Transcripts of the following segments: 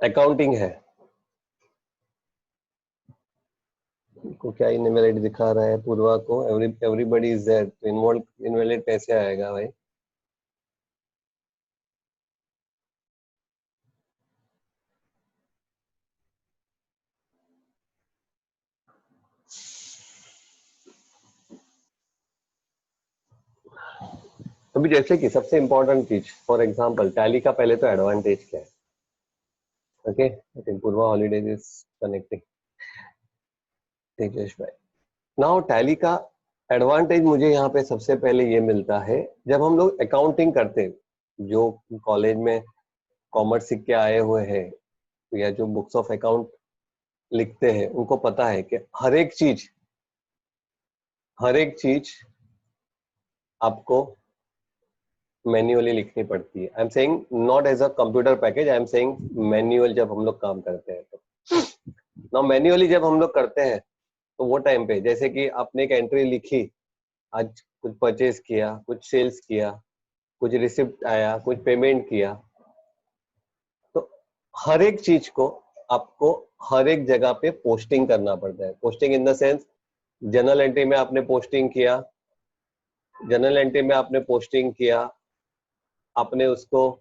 Accounting है को क्या इनवैलिड दिखा रहा है पूर्वा को, एवरीबॉडी इज देयर, तो इनवैलिड कैसे आएगा भाई? अभी जैसे कि सबसे इंपॉर्टेंट चीज, फॉर एग्जांपल टैली का पहले तो एडवांटेज क्या है? Okay, I think Purva holidays is connecting. Tejesh भाई, नाउ टैली का एडवांटेज मुझे यहाँ पे सबसे पहले ये मिलता है, जब हम लोग अकाउंटिंग करते हैं, जो कॉलेज में कॉमर्स सीख के आए हुए हैं या जो बुक्स ऑफ अकाउंट लिखते हैं, उनको पता है कि हर एक चीज आपको मैन्युअली लिखनी पड़ती है। I am saying not as a computer package, I am saying manual जब हम लोग काम करते हैं तो। ना मैन्युअली जब हम लोग करते हैं तो वो टाइम पे जैसे कि आपने एक एंट्री लिखी, आज कुछ परचेज किया, कुछ सेल्स किया, कुछ रिसिप्ट आया, कुछ पेमेंट किया, तो हर एक चीज को आपको हर एक जगह पे पोस्टिंग करना पड़ता है। Posting in the sense, general entry में आपने पोस्टिंग किया, आपने उसको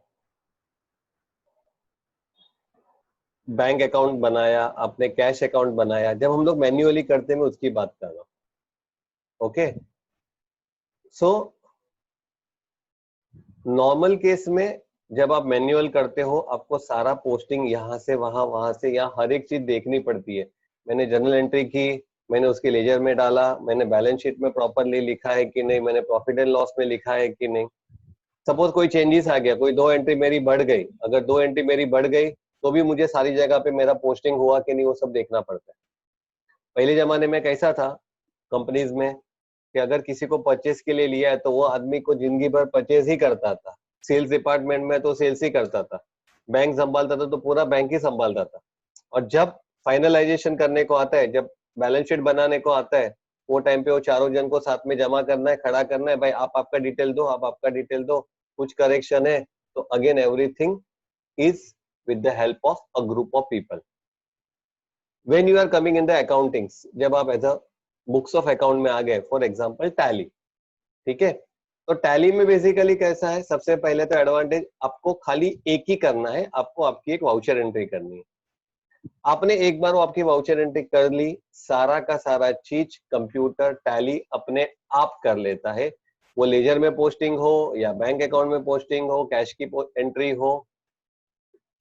बैंक अकाउंट बनाया, आपने कैश अकाउंट बनाया। जब हम लोग मैन्युअली करते हैं, मैं उसकी बात कर रहा हूं। ओके, सो नॉर्मल केस में जब आप मैन्युअल करते हो, आपको सारा पोस्टिंग यहाँ से वहां से यहाँ हर एक चीज देखनी पड़ती है। मैंने जर्नल एंट्री की, मैंने उसके लेजर में डाला, मैंने बैलेंस शीट में प्रॉपरली लिखा है कि नहीं, मैंने प्रॉफिट एंड लॉस में लिखा है कि नहीं। सपोज कोई चेंजेस आ गया, कोई 2 एंट्री मेरी बढ़ गई, अगर 2 एंट्री मेरी बढ़ गई तो भी मुझे सारी जगह पे मेरा पोस्टिंग हुआ कि नहीं वो सब देखना पड़ता है। पहले जमाने में कैसा था कंपनीज में कि अगर किसी को परचेज के लिए लिया है तो वो आदमी को जिंदगी भर परचेज ही करता था। सेल्स डिपार्टमेंट में तो सेल्स ही करता था, बैंक संभालता था तो पूरा बैंक ही संभालता था। और जब फाइनलाइजेशन करने को आता है, जब बैलेंस शीट बनाने को आता है, वो टाइम पे वो चारों जन को साथ में जमा करना है, खड़ा करना है, भाई आप आपका डिटेल दो, आप आपका डिटेल दो, कुछ करेक्शन है तो again everything is with the help of a group of people. When you are coming in the accountings, जब आप as a books of account में आ गए, फॉर एग्जांपल टैली, ठीक है, तो टैली में बेसिकली कैसा है, सबसे पहले तो एडवांटेज आपको खाली एक ही करना है, आपको आपकी एक वाउचर एंट्री करनी है। आपने एक बार वो आपकी वाउचर एंट्री कर ली, सारा का सारा चीज कंप्यूटर टैली अपने आप कर लेता है। वो लेजर में पोस्टिंग हो या बैंक अकाउंट में पोस्टिंग हो, कैश की एंट्री हो,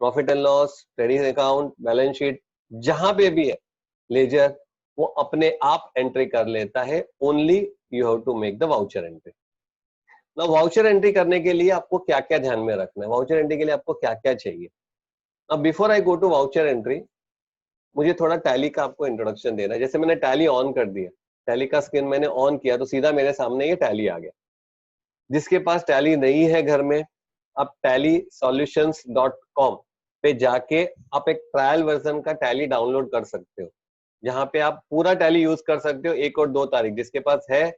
profit and loss, trading account, balance sheet, जहां पे भी है लेजर, वो अपने आप एंट्री कर लेता है। Only you have to make the voucher entry. ना वाउचर एंट्री करने के लिए आपको क्या क्या ध्यान में रखना है, वाउचर एंट्री के लिए आपको क्या क्या चाहिए। अब before I go to voucher entry, मुझे थोड़ा टैली का आपको इंट्रोडक्शन देना है। जैसे मैंने टैली ऑन कर दिया, टैली का स्क्रीन मैंने ऑन किया तो सीधा मेरे सामने ये टैली आ गया। जिसके पास टैली नहीं है घर में, आप tallysolutions.com पे जाके आप एक ट्रायल वर्जन का टैली डाउनलोड कर सकते हो, जहां पे आप पूरा टैली यूज कर सकते हो 1 और 2 तारीख। जिसके पास है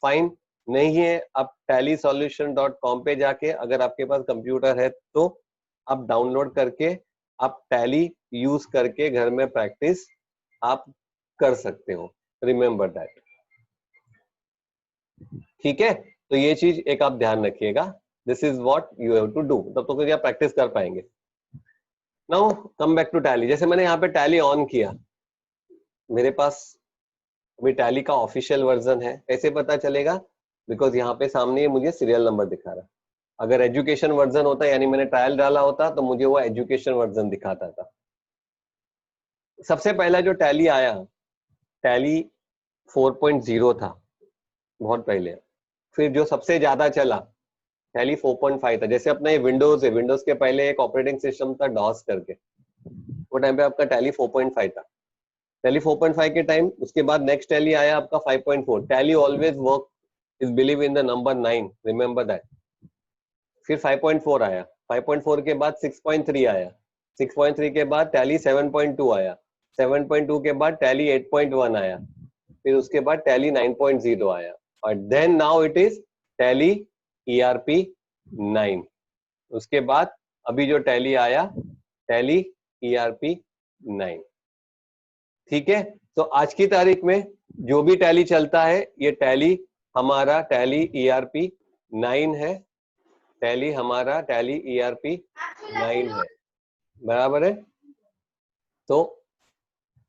फाइन, नहीं है आप tallysolution.com पे जाके, अगर आपके पास कंप्यूटर है तो आप डाउनलोड करके आप टैली यूज करके घर में प्रैक्टिस आप कर सकते हो। रिमेंबर दैट, ठीक है। तो ये चीज एक आप ध्यान रखिएगा, this is what you have to do, तब तो क्या प्रैक्टिस कर पाएंगे। Now come back to Tally. जैसे मैंने यहाँ पे टैली ऑन किया, मेरे पास अभी टैली का ऑफिशियल वर्जन है। कैसे पता चलेगा? बिकॉज यहाँ पे सामने मुझे सीरियल नंबर दिखा रहा है। अगर एजुकेशन वर्जन होता, यानी मैंने ट्रायल डाला होता, तो मुझे वो एजुकेशन वर्जन दिखाता था। सबसे पहला जो टैली आया, टैली 4.0 था बहुत पहले। फिर जो सबसे ज्यादा चला टैली 4.5 था। जैसे अपना ये विंडोज है, विंडोज के पहले एक ऑपरेटिंग सिस्टम था डॉस करके, वो टाइम पे आपका टैली 4.5 था। टैली 4.5 के टाइम उसके बाद नेक्स्ट टैली आया आपका 5.4। Tally always work is believe in the number 9, remember that. फिर 5.4 आया, 5.4 के बाद 6.3 आया, 6.3 के बाद टैली 7.2 आया, 7.2 के बाद टैली 8.1 आया, फिर उसके बाद टैली 9.0 आया, और then now it is Tally ERP 9। उसके बाद अभी जो टैली आया, टैली ERP 9। ठीक है, तो आज की तारीख में जो भी टैली चलता है, ये टैली हमारा टैली ERP 9 है, टैली हमारा टैली ERP 9 है, बराबर है। तो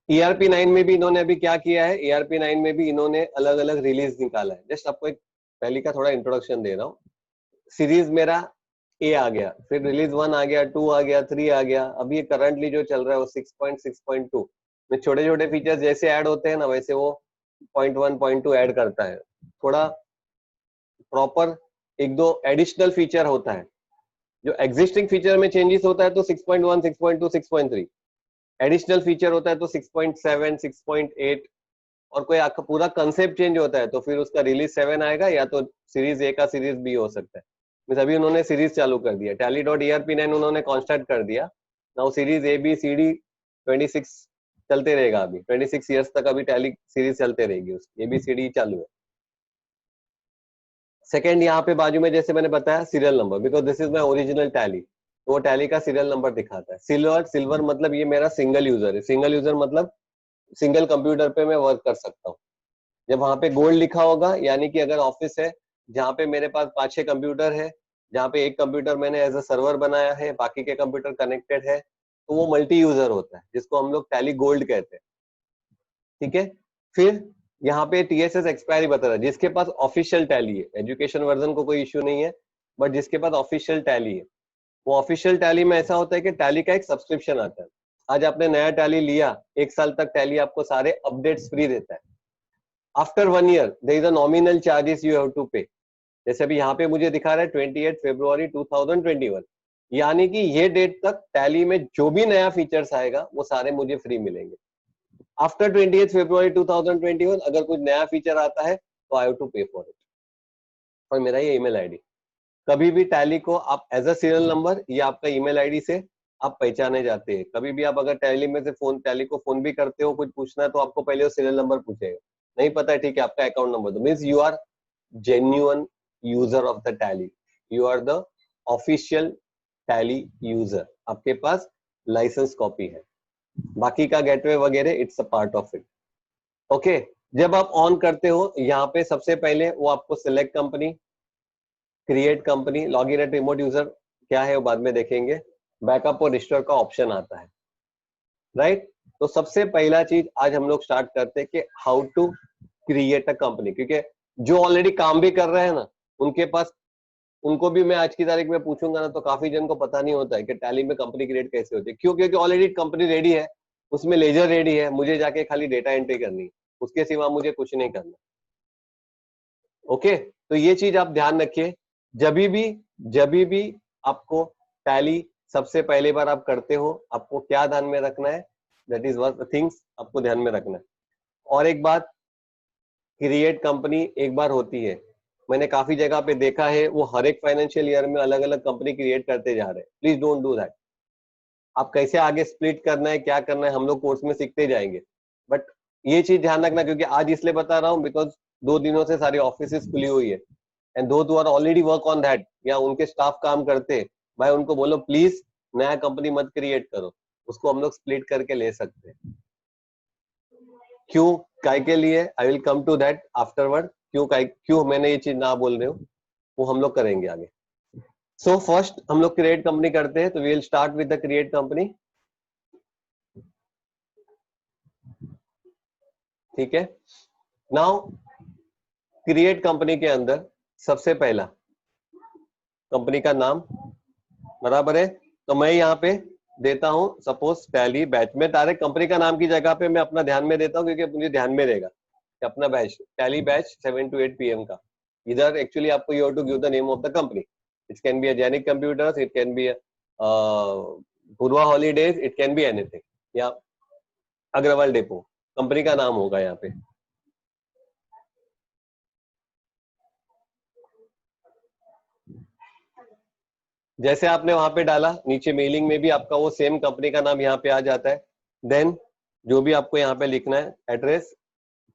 ERP 9 में भी इन्होंने अभी क्या किया है, ERP 9 में भी इन्होंने अलग अलग रिलीज निकाला है। जस्ट आपको एक टैली का थोड़ा इंट्रोडक्शन दे रहा हूँ। सीरीज मेरा ए आ गया, फिर रिलीज 1 आ गया, 2 आ गया, 3 आ गया, अभी ये करंटली जो चल रहा है वो 6.6.2 में छोटे छोटे फीचर्स जैसे ऐड होते हैं ना, वैसे वो 0.1 0.2 ऐड करता है। थोड़ा प्रॉपर एक दो एडिशनल फीचर होता है, जो एग्जिस्टिंग फीचर में चेंजेस होता है तो 6.1 6.2 6.3, एडिशनल फीचर होता है तो 6.7 6.8, और कोई आपका पूरा कंसेप्ट चेंज होता है तो फिर उसका रिलीज 7 आएगा, या तो सीरीज ए का सीरीज बी हो सकता है। अभी उन्होंने सीरीज चालू कर दिया, tally.erp9 उन्होंने कॉन्स्टेंट कर दिया। Now series A B C D 26 चलते रहेगा, अभी 26 ईयर्स तक अभी टैली सीरीज चलते रहेगी, उसकी ABCD चालू है। सेकंड, यहाँ पे बाजू में जैसे मैंने बताया serial number, because this is my original tally, तो वो टैली का सीरियल नंबर दिखाता है। सिल्वर मतलब ये मेरा सिंगल यूजर है, सिंगल यूजर मतलब सिंगल कंप्यूटर पे मैं वर्क कर सकता हूँ। जब वहां पे गोल्ड लिखा होगा, यानी कि अगर ऑफिस है जहाँ पे मेरे पास 5-6 कंप्यूटर है, जहाँ पे एक कंप्यूटर मैंने एज अ सर्वर बनाया है, बाकी के कंप्यूटर कनेक्टेड है, तो वो मल्टी यूजर होता है, जिसको हम लोग टैली गोल्ड कहते हैं। ठीक है, फिर यहाँ पे TSS एक्सपायरी बता रहा है, जिसके पास ऑफिशियल टैली है, एजुकेशन वर्जन को कोई इश्यू नहीं है, बट जिसके पास ऑफिशियल टैली है, वो ऑफिशियल टैली में ऐसा होता है कि टैली का एक सब्सक्रिप्शन आता है। आज आपने नया टैली लिया, 1 साल तक टैली आपको सारे अपडेट्स फ्री देता है। After 1 year there is a nominal charges you have to pay. जैसे अभी यहाँ पे मुझे दिखा रहा है 28 फरवरी 2021, यानी कि ये डेट तक टैली में जो भी नया फीचर्स आएगा वो सारे मुझे फ्री मिलेंगे। आफ्टर 28 फरवरी 2021 अगर कुछ नया फीचर आता है तो आई हैव टू पे फॉर इट। और मेरा ये ईमेल आईडी, कभी भी टैली को आप एज अ सीरियल नंबर या आपका ईमेल आईडी से आप पहचाने जाते हैं। कभी भी आप अगर टैली में से टैली को फोन भी करते हो, कुछ पूछना है तो आपको पहले वो सीरियल नंबर पूछेगा, नहीं पता है ठीक है आपका अकाउंट नंबर दो, means you are genuine user of the tally, you are the official tally user, आपके पास लाइसेंस कॉपी है, बाकी का गेटवे वगैरह it's a part of it. Okay, जब आप ऑन करते हो यहाँ पे सबसे पहले वो आपको select company, create company, log in at remote user क्या है वो बाद में देखेंगे, बैकअप और रिस्टोर का ऑप्शन आता है, राइट। तो सबसे पहला चीज आज हम लोग स्टार्ट करते हैं कि how to create a company, क्योंकि जो ऑलरेडी काम भी कर रहे हैं ना, उनके पास, उनको भी मैं आज की तारीख में पूछूंगा ना तो काफी जन को पता नहीं होता है कि टैली में कंपनी क्रिएट कैसे होती है। क्यों? क्योंकि ऑलरेडी कंपनी रेडी है, उसमें लेजर रेडी है, मुझे जाके खाली डेटा एंट्री करनी है, उसके सिवा मुझे कुछ नहीं करना। ओके, तो ये चीज आप ध्यान रखिए, जब भी आपको टैली सबसे पहली बार आप करते हो, आपको क्या ध्यान में रखना है, दैट इज वन थिंग्स आपको ध्यान में रखना है। और एक बात, क्रिएट कंपनी एक बार होती है, मैंने काफी जगह पे देखा है वो हर एक फाइनेंशियल ईयर में अलग अलग कंपनी क्रिएट करते जा रहे हैं। Please don't do that. आप कैसे आगे स्प्लिट करना है, क्या करना है, हम लोग कोर्स में सीखते जाएंगे, बट ये चीज ध्यान रखना, क्योंकि आज इसलिए बता रहा हूँ बिकॉज 2 दिनों से सारी ऑफिस खुली हुई है, and those are already work on that, या उनके स्टाफ काम करते हैं, भाई उनको बोलो प्लीज नया कंपनी मत क्रिएट करो, उसको हम लोग स्प्लिट करके ले सकते हैं। क्यों, काय के लिए, I will come to that afterward, क्यों मैंने ये चीज ना बोल रहे हो, वो हम लोग करेंगे आगे। सो फर्स्ट हम लोग क्रिएट कंपनी करते हैं, तो we will start with the create company. ठीक है, नाउ क्रिएट कंपनी के अंदर सबसे पहला कंपनी का नाम, बराबर है, तो मैं यहाँ पे देता हूं सपोज टैली बैच में, डायरेक्ट कंपनी का नाम की जगह पे मैं अपना ध्यान में देता हूँ, क्योंकि मुझे ध्यान में रहेगा कि अपना batch Tally batch 7 to 8 PM का। इधर एक्चुअली आपको you have to give the name of the company, it can be a Jainik computers, it can be Purva holidays, it can be anything, या अग्रवाल डेपो कंपनी का नाम होगा यहाँ पे। जैसे आपने वहां पे डाला, नीचे मेलिंग में भी आपका वो सेम कंपनी का नाम यहाँ पे आ जाता है। देन जो भी आपको यहाँ पे लिखना है, एड्रेस,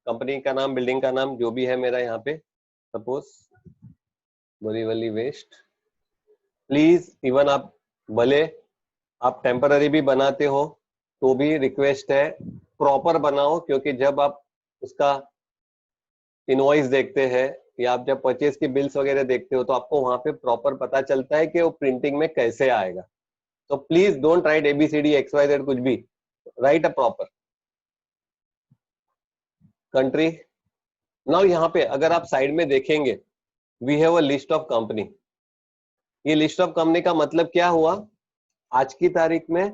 कंपनी का नाम, बिल्डिंग का नाम, जो भी है मेरा यहाँ पे, suppose Borivali west, please even आप भले आप टेम्पररी भी बनाते हो तो भी रिक्वेस्ट है प्रॉपर बनाओ, क्योंकि जब आप उसका इनवॉइस देखते हैं या आप जब परचेज की बिल्स वगैरह देखते हो तो आपको वहां पे प्रॉपर पता चलता है कि वो प्रिंटिंग में कैसे आएगा। तो please don't write ABCD XYZ कुछ भी, write a proper country. Now यहाँ पे अगर आप साइड में देखेंगे, we have a list of company. ये लिस्ट ऑफ कंपनी का मतलब क्या हुआ, आज की तारीख में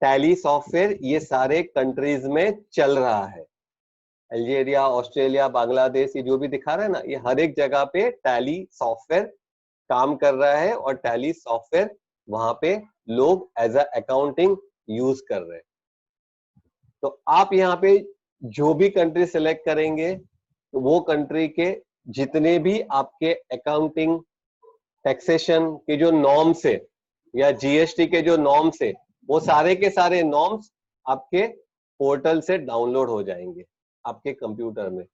टैली सॉफ्टवेयर ये सारे कंट्रीज में चल रहा है। अल्जीरिया, ऑस्ट्रेलिया, बांग्लादेश, ये जो भी दिखा रहा है ना, ये हर एक जगह पे टैली सॉफ्टवेयर काम कर रहा है और टैली सॉफ्टवेयर वहां पे लोग एज अ अकाउंटिंग यूज कर रहे हैं। तो आप यहाँ पे जो भी कंट्री सिलेक्ट करेंगे तो वो कंट्री के जितने भी आपके अकाउंटिंग टैक्सेशन के जो नॉर्म्स है या GST के जो नॉर्म्स है, वो सारे के सारे नॉर्म्स आपके पोर्टल से डाउनलोड हो जाएंगे। आपके कंप्यूटर में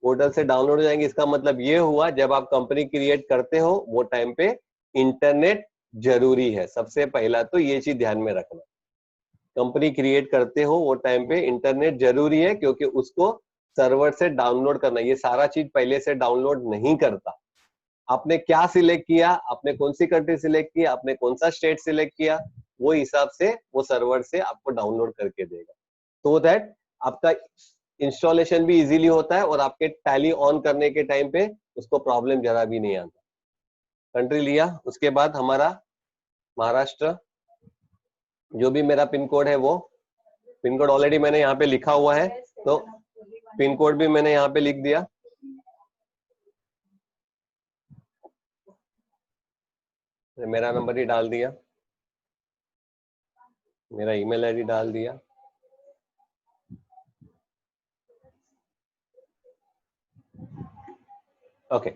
पोर्टल से डाउनलोड हो जाएंगे। इसका मतलब ये हुआ, जब आप कंपनी क्रिएट करते हो वो टाइम पे इंटरनेट जरूरी है। सबसे पहला तो ये चीज ध्यान में रखना, कंपनी क्रिएट करते हो वो टाइम पे इंटरनेट जरूरी है, क्योंकि उसको सर्वर से डाउनलोड करना, ये सारा चीज पहले से डाउनलोड नहीं करता। आपने क्या सिलेक्ट किया, आपने कौन सी कंट्री सिलेक्ट की, आपने कौन सा स्टेट सिलेक्ट किया, वो हिसाब से वो सर्वर से आपको डाउनलोड करके देगा, तो दैट आपका इंस्टॉलेशन भी इजीली होता है और आपके टैली ऑन करने के टाइम पे उसको प्रॉब्लम जरा भी नहीं आता। कंट्री लिया, उसके बाद हमारा महाराष्ट्र, जो भी मेरा पिन कोड है वो पिन कोड ऑलरेडी मैंने यहाँ पे लिखा हुआ है, तो पिन कोड भी मैंने यहाँ पे लिख दिया। मेरा नंबर ही डाल दिया, मेरा ईमेल आईडी डाल दिया। Okay,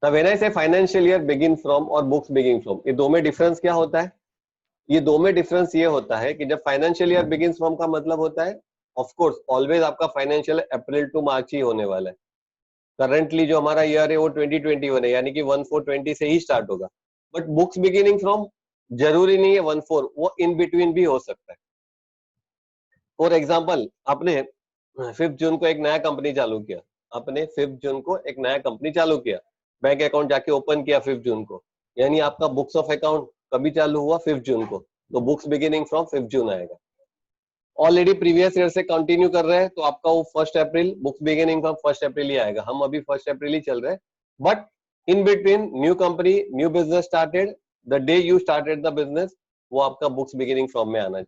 now when I say financial year begin from और books begin from, ये दो में डिफरेंस क्या होता है? ये दो में डिफरेंस ये होता है कि जब फाइनेंशियल ईयर बिगिंस फ्रॉम का मतलब होता है, ऑफ कोर्स ऑलवेज आपका फाइनेंशियल अप्रैल टू मार्च ही होने वाला है। करंटली जो हमारा ईयर है वो 2021 है, यानी कि 1/4/20 से ही स्टार्ट होगा। बट बुक्स बिगिनिंग फ्रॉम जरूरी नहीं है 1/4, वो इन बिटवीन भी हो सकता है। फॉर एग्जाम्पल, आपने 5 जून को एक नया कंपनी चालू किया, आपने 5 जून को एक नया कंपनी चालू किया, बैंक अकाउंट जाके ओपन किया 5 जून को, यानी आपका बुक्स ऑफ अकाउंट कभी चालू हुआ 5 जून को, तो बुक्स बिगिनिंग फ्रॉम 5 जून आएगा। ऑलरेडी प्रीवियस ईयर से कंटिन्यू कर रहे हैं तो आपका वो 1 अप्रैल, बुक्स बिगिनिंग फ्रॉम 1 अप्रैल ही आएगा। हम अभी 1 अप्रैल ही चल रहे हैं, but in between new company, new business started, the day you started the business, वो आपका बुक्स बिगिनिंग फ्रॉम में आना है।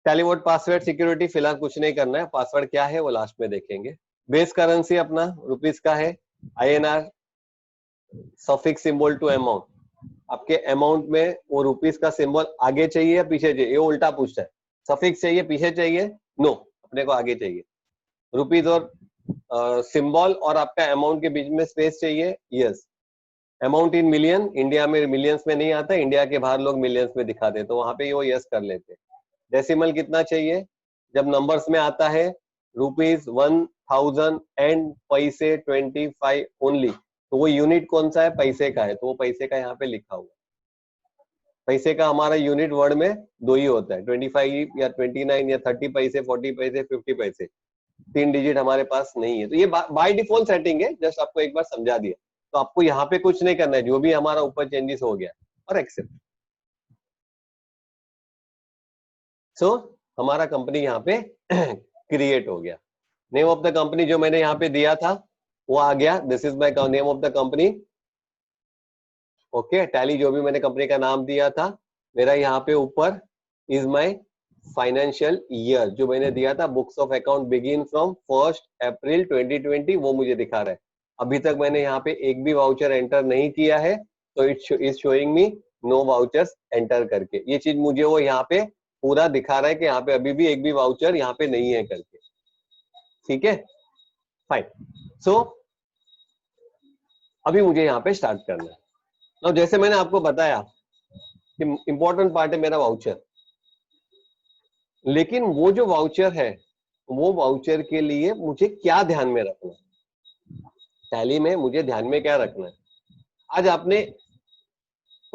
टेलीवोट पासवर्ड सिक्योरिटी फिलहाल कुछ नहीं करना है, पासवर्ड क्या है वो लास्ट में देखेंगे। बेस करेंसी अपना रुपीस का है, INR, suffix symbol to amount, आपके अमाउंट में वो रुपीस का सिंबल आगे चाहिए या पीछे चाहिए, ये उल्टा पूछता है। सफिक्स चाहिए, पीछे चाहिए, नो, अपने को आगे चाहिए। रुपीस और सिंबल और आपका अमाउंट के बीच में स्पेस चाहिए, yes. Amount in million, India में मिलियंस में नहीं आता, इंडिया के बाहर लोग मिलियंस में दिखाते हैं, तो वहां पे वो यस कर लेते हैं। डेसिमल कितना चाहिए, जब नंबर्स में आता है ₹1000 एंड पैसे 25 ओनली, तो वो यूनिट कौन सा है, पैसे का है, तो वो पैसे का यहाँ पे लिखा हुआ है। पैसे का हमारा यूनिट वर्ड में दो ही होता है, 25 या 29 या 30 पैसे, 40 पैसे, 50 पैसे, 3 डिजिट हमारे पास नहीं है। तो ये बाय डिफॉल्ट सेटिंग है, जस्ट आपको एक बार समझा दिया। तो आपको यहाँ पे कुछ नहीं करना है, जो भी हमारा ऊपर चेंजेस हो गया और एक्सेप्ट। सो हमारा कंपनी यहाँ पे क्रिएट हो गया। नेम ऑफ द कंपनी जो मैंने यहाँ पे दिया था वो आ गया, this is my name of the company. Okay, tally जो भी मैंने कंपनी का नाम दिया था, मेरा यहाँ पे ऊपर इज माय फाइनेंशियल ईयर जो मैंने दिया था, books of account begin from 1 अप्रैल 2020, वो मुझे दिखा रहा है। अभी तक मैंने यहाँ पे एक भी वाउचर एंटर नहीं किया है, तो it is showing me know vouchers enter करके। ये चीज मुझे वो यहाँ पे पूरा दिखा रहा है कि यहाँ पे अभी भी एक भी वाउचर यहाँ पे नहीं है करके। ठीक है, फाइन। सो अभी मुझे यहाँ पे स्टार्ट करना है। तो जैसे मैंने आपको बताया कि इंपॉर्टेंट पार्ट है मेरा वाउचर, लेकिन वो जो वाउचर है, वो वाउचर के लिए मुझे क्या ध्यान में रखना है, टैली में मुझे ध्यान में क्या रखना है। आज आपने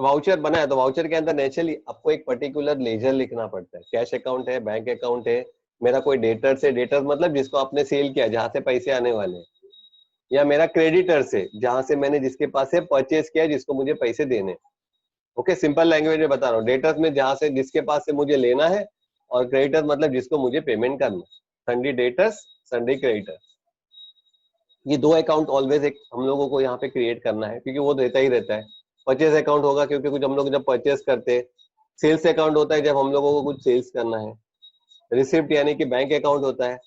वाउचर बनाया तो वाउचर के अंदर नेचुरली आपको एक पर्टिकुलर लेजर लिखना पड़ता है। कैश अकाउंट है, बैंक अकाउंट है, मेरा कोई डेटर से, डेटर मतलब जिसको आपने सेल किया, जहां से पैसे आने वाले हैं, या मेरा क्रेडिटर से, जहां से मैंने जिसके पास से परचेज किया, जिसको मुझे पैसे देने। ओके, सिंपल लैंग्वेज में बता रहा हूँ। डेटर्स में जहां से जिसके पास से मुझे लेना है, और क्रेडिटर मतलब जिसको मुझे पेमेंट करना है। सन्डी डेटर्स, सन्डी क्रेडिटर्स, ये दो अकाउंट ऑलवेज एक हम लोगों को यहाँ पे क्रिएट करना है, क्योंकि वो देता ही रहता है। परचेज अकाउंट होगा क्योंकि कुछ हम लोग जब परचेज करते हैं। सेल्स अकाउंट होता है जब हम लोगों को कुछ सेल्स करना है। रिसिप्ट यानी कि बैंक अकाउंट होता है।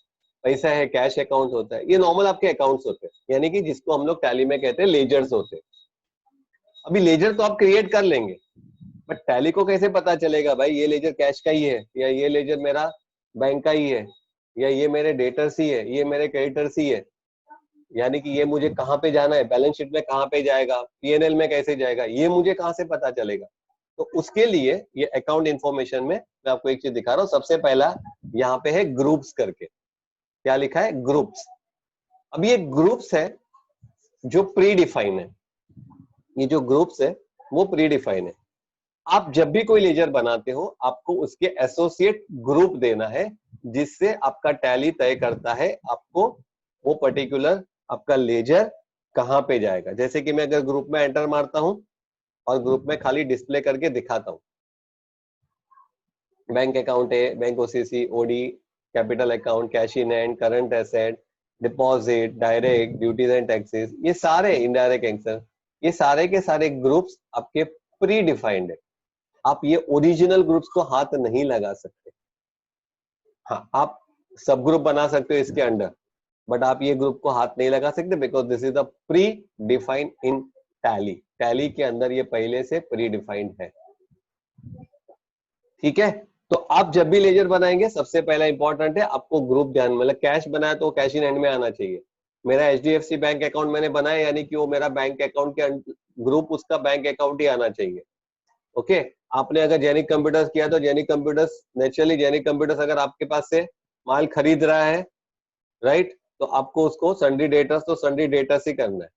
पैसा है, कैश अकाउंट होता है। ये नॉर्मल आपके अकाउंट्स होते हैं, यानी कि जिसको हम लोग टैली में कहते हैं लेजर्स होते हैं। अभी लेजर तो आप क्रिएट कर लेंगे, बट टैली को कैसे पता चलेगा भाई ये लेजर कैश का ही है, या ये लेजर मेरा बैंक का ही है, या ये मेरे डेटर्स ही है, ये मेरे क्रेडिटर्स ही है। यानी कि ये मुझे कहाँ पे जाना है, बैलेंस शीट में कहाँ पे जाएगा, पीएनएल में कैसे जाएगा, ये मुझे कहाँ से पता चलेगा। तो उसके लिए ये अकाउंट इंफॉर्मेशन में मैं आपको एक चीज दिखा रहा हूँ। सबसे पहला यहाँ पे है ग्रुप्स करके। क्या लिखा है? ग्रुप्स। अब ये ग्रुप्स है जो प्री डिफाइन है। ये जो ग्रुप्स है वो प्री डिफाइन है। आप जब भी कोई लेजर बनाते हो, आपको उसके एसोसिएट ग्रुप देना है, जिससे आपका टैली तय करता है आपको वो पर्टिकुलर आपका लेजर कहां पे जाएगा। जैसे कि मैं अगर ग्रुप में एंटर मारता हूं और ग्रुप में खाली डिस्प्ले करके दिखाता हूं, बैंक अकाउंट है, bank OCC, OD, capital account, cash in hand, current asset, deposit, direct, duties and taxes, ये सारे इनडायरेक्ट एक्शन, ये सारे के सारे ग्रुप्स आपके प्री डिफाइंड है। आप ये ओरिजिनल ग्रुप्स को हाथ नहीं लगा सकते। हाँ, आप सब ग्रुप बना सकते हो इसके अंडर, बट आप ये ग्रुप को हाथ नहीं लगा सकते, because this is the pre defined in tally. Tally के अंदर ये पहले से प्री डिफाइंड है। ठीक है, तो आप जब भी लेजर बनाएंगे, सबसे पहला इंपॉर्टेंट है आपको ग्रुप ध्यान में, मतलब कैश बनाया तो कैश इन हैंड में आना चाहिए। मेरा एचडीएफसी बैंक अकाउंट मैंने बनाया, यानी कि वो मेरा बैंक अकाउंट के ग्रुप उसका बैंक अकाउंट ही आना चाहिए। ओके, आपने अगर जेनिक कंप्यूटर्स किया तो Jenik computers, naturally Jenik computers अगर आपके पास से माल खरीद रहा है, राइट, तो आपको उसको सन्डी डेटर्स तो सन्डी डेटर्स ही करना है।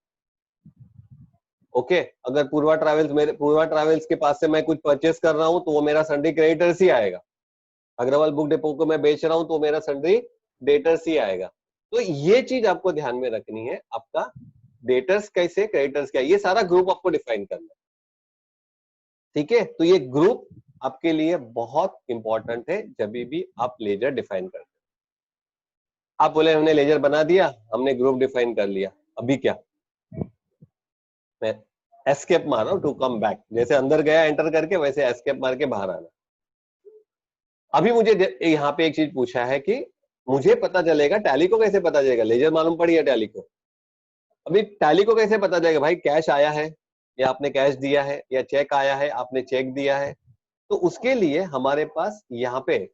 ओके, अगर पूर्वा ट्रैवल्स, मेरे पूर्वा ट्रैवल्स के पास से मैं कुछ परचेस कर रहा हूं तो वो मेरा सन्डी क्रेडिटर्स ही आएगा। अग्रवाल बुक डिपो को मैं बेच रहा हूं तो मेरा सन्डी डेटर्स ही आएगा। तो ये चीज आपको ध्यान में रखनी है, आपका डेटर्स कैसे, क्रेडिटर्स क्या, ये सारा ग्रुप आपको डिफाइन करना है। ठीक है, तो ये ग्रुप आपके लिए बहुत इंपॉर्टेंट है जब भी आप लेजर डिफाइन करते हैं। आप बोले हमने लेजर बना दिया, हमने ग्रुप डिफाइन कर लिया, अभी क्या? मैं एस्केप मार रहा हूं टू कम बैक। जैसे अंदर गया एंटर करके, वैसे एस्केप मार के बाहर आना। अभी मुझे यहाँ पे एक चीज पूछा है कि मुझे पता चलेगा, टैली को कैसे पता चलेगा? लेजर मालूम पड़ी है टैली को, अभी टैली को कैसे पता चलेगा भाई कैश आया है या आपने कैश दिया है, या चेक आया है आपने चेक दिया है? तो उसके लिए हमारे पास यहाँ पे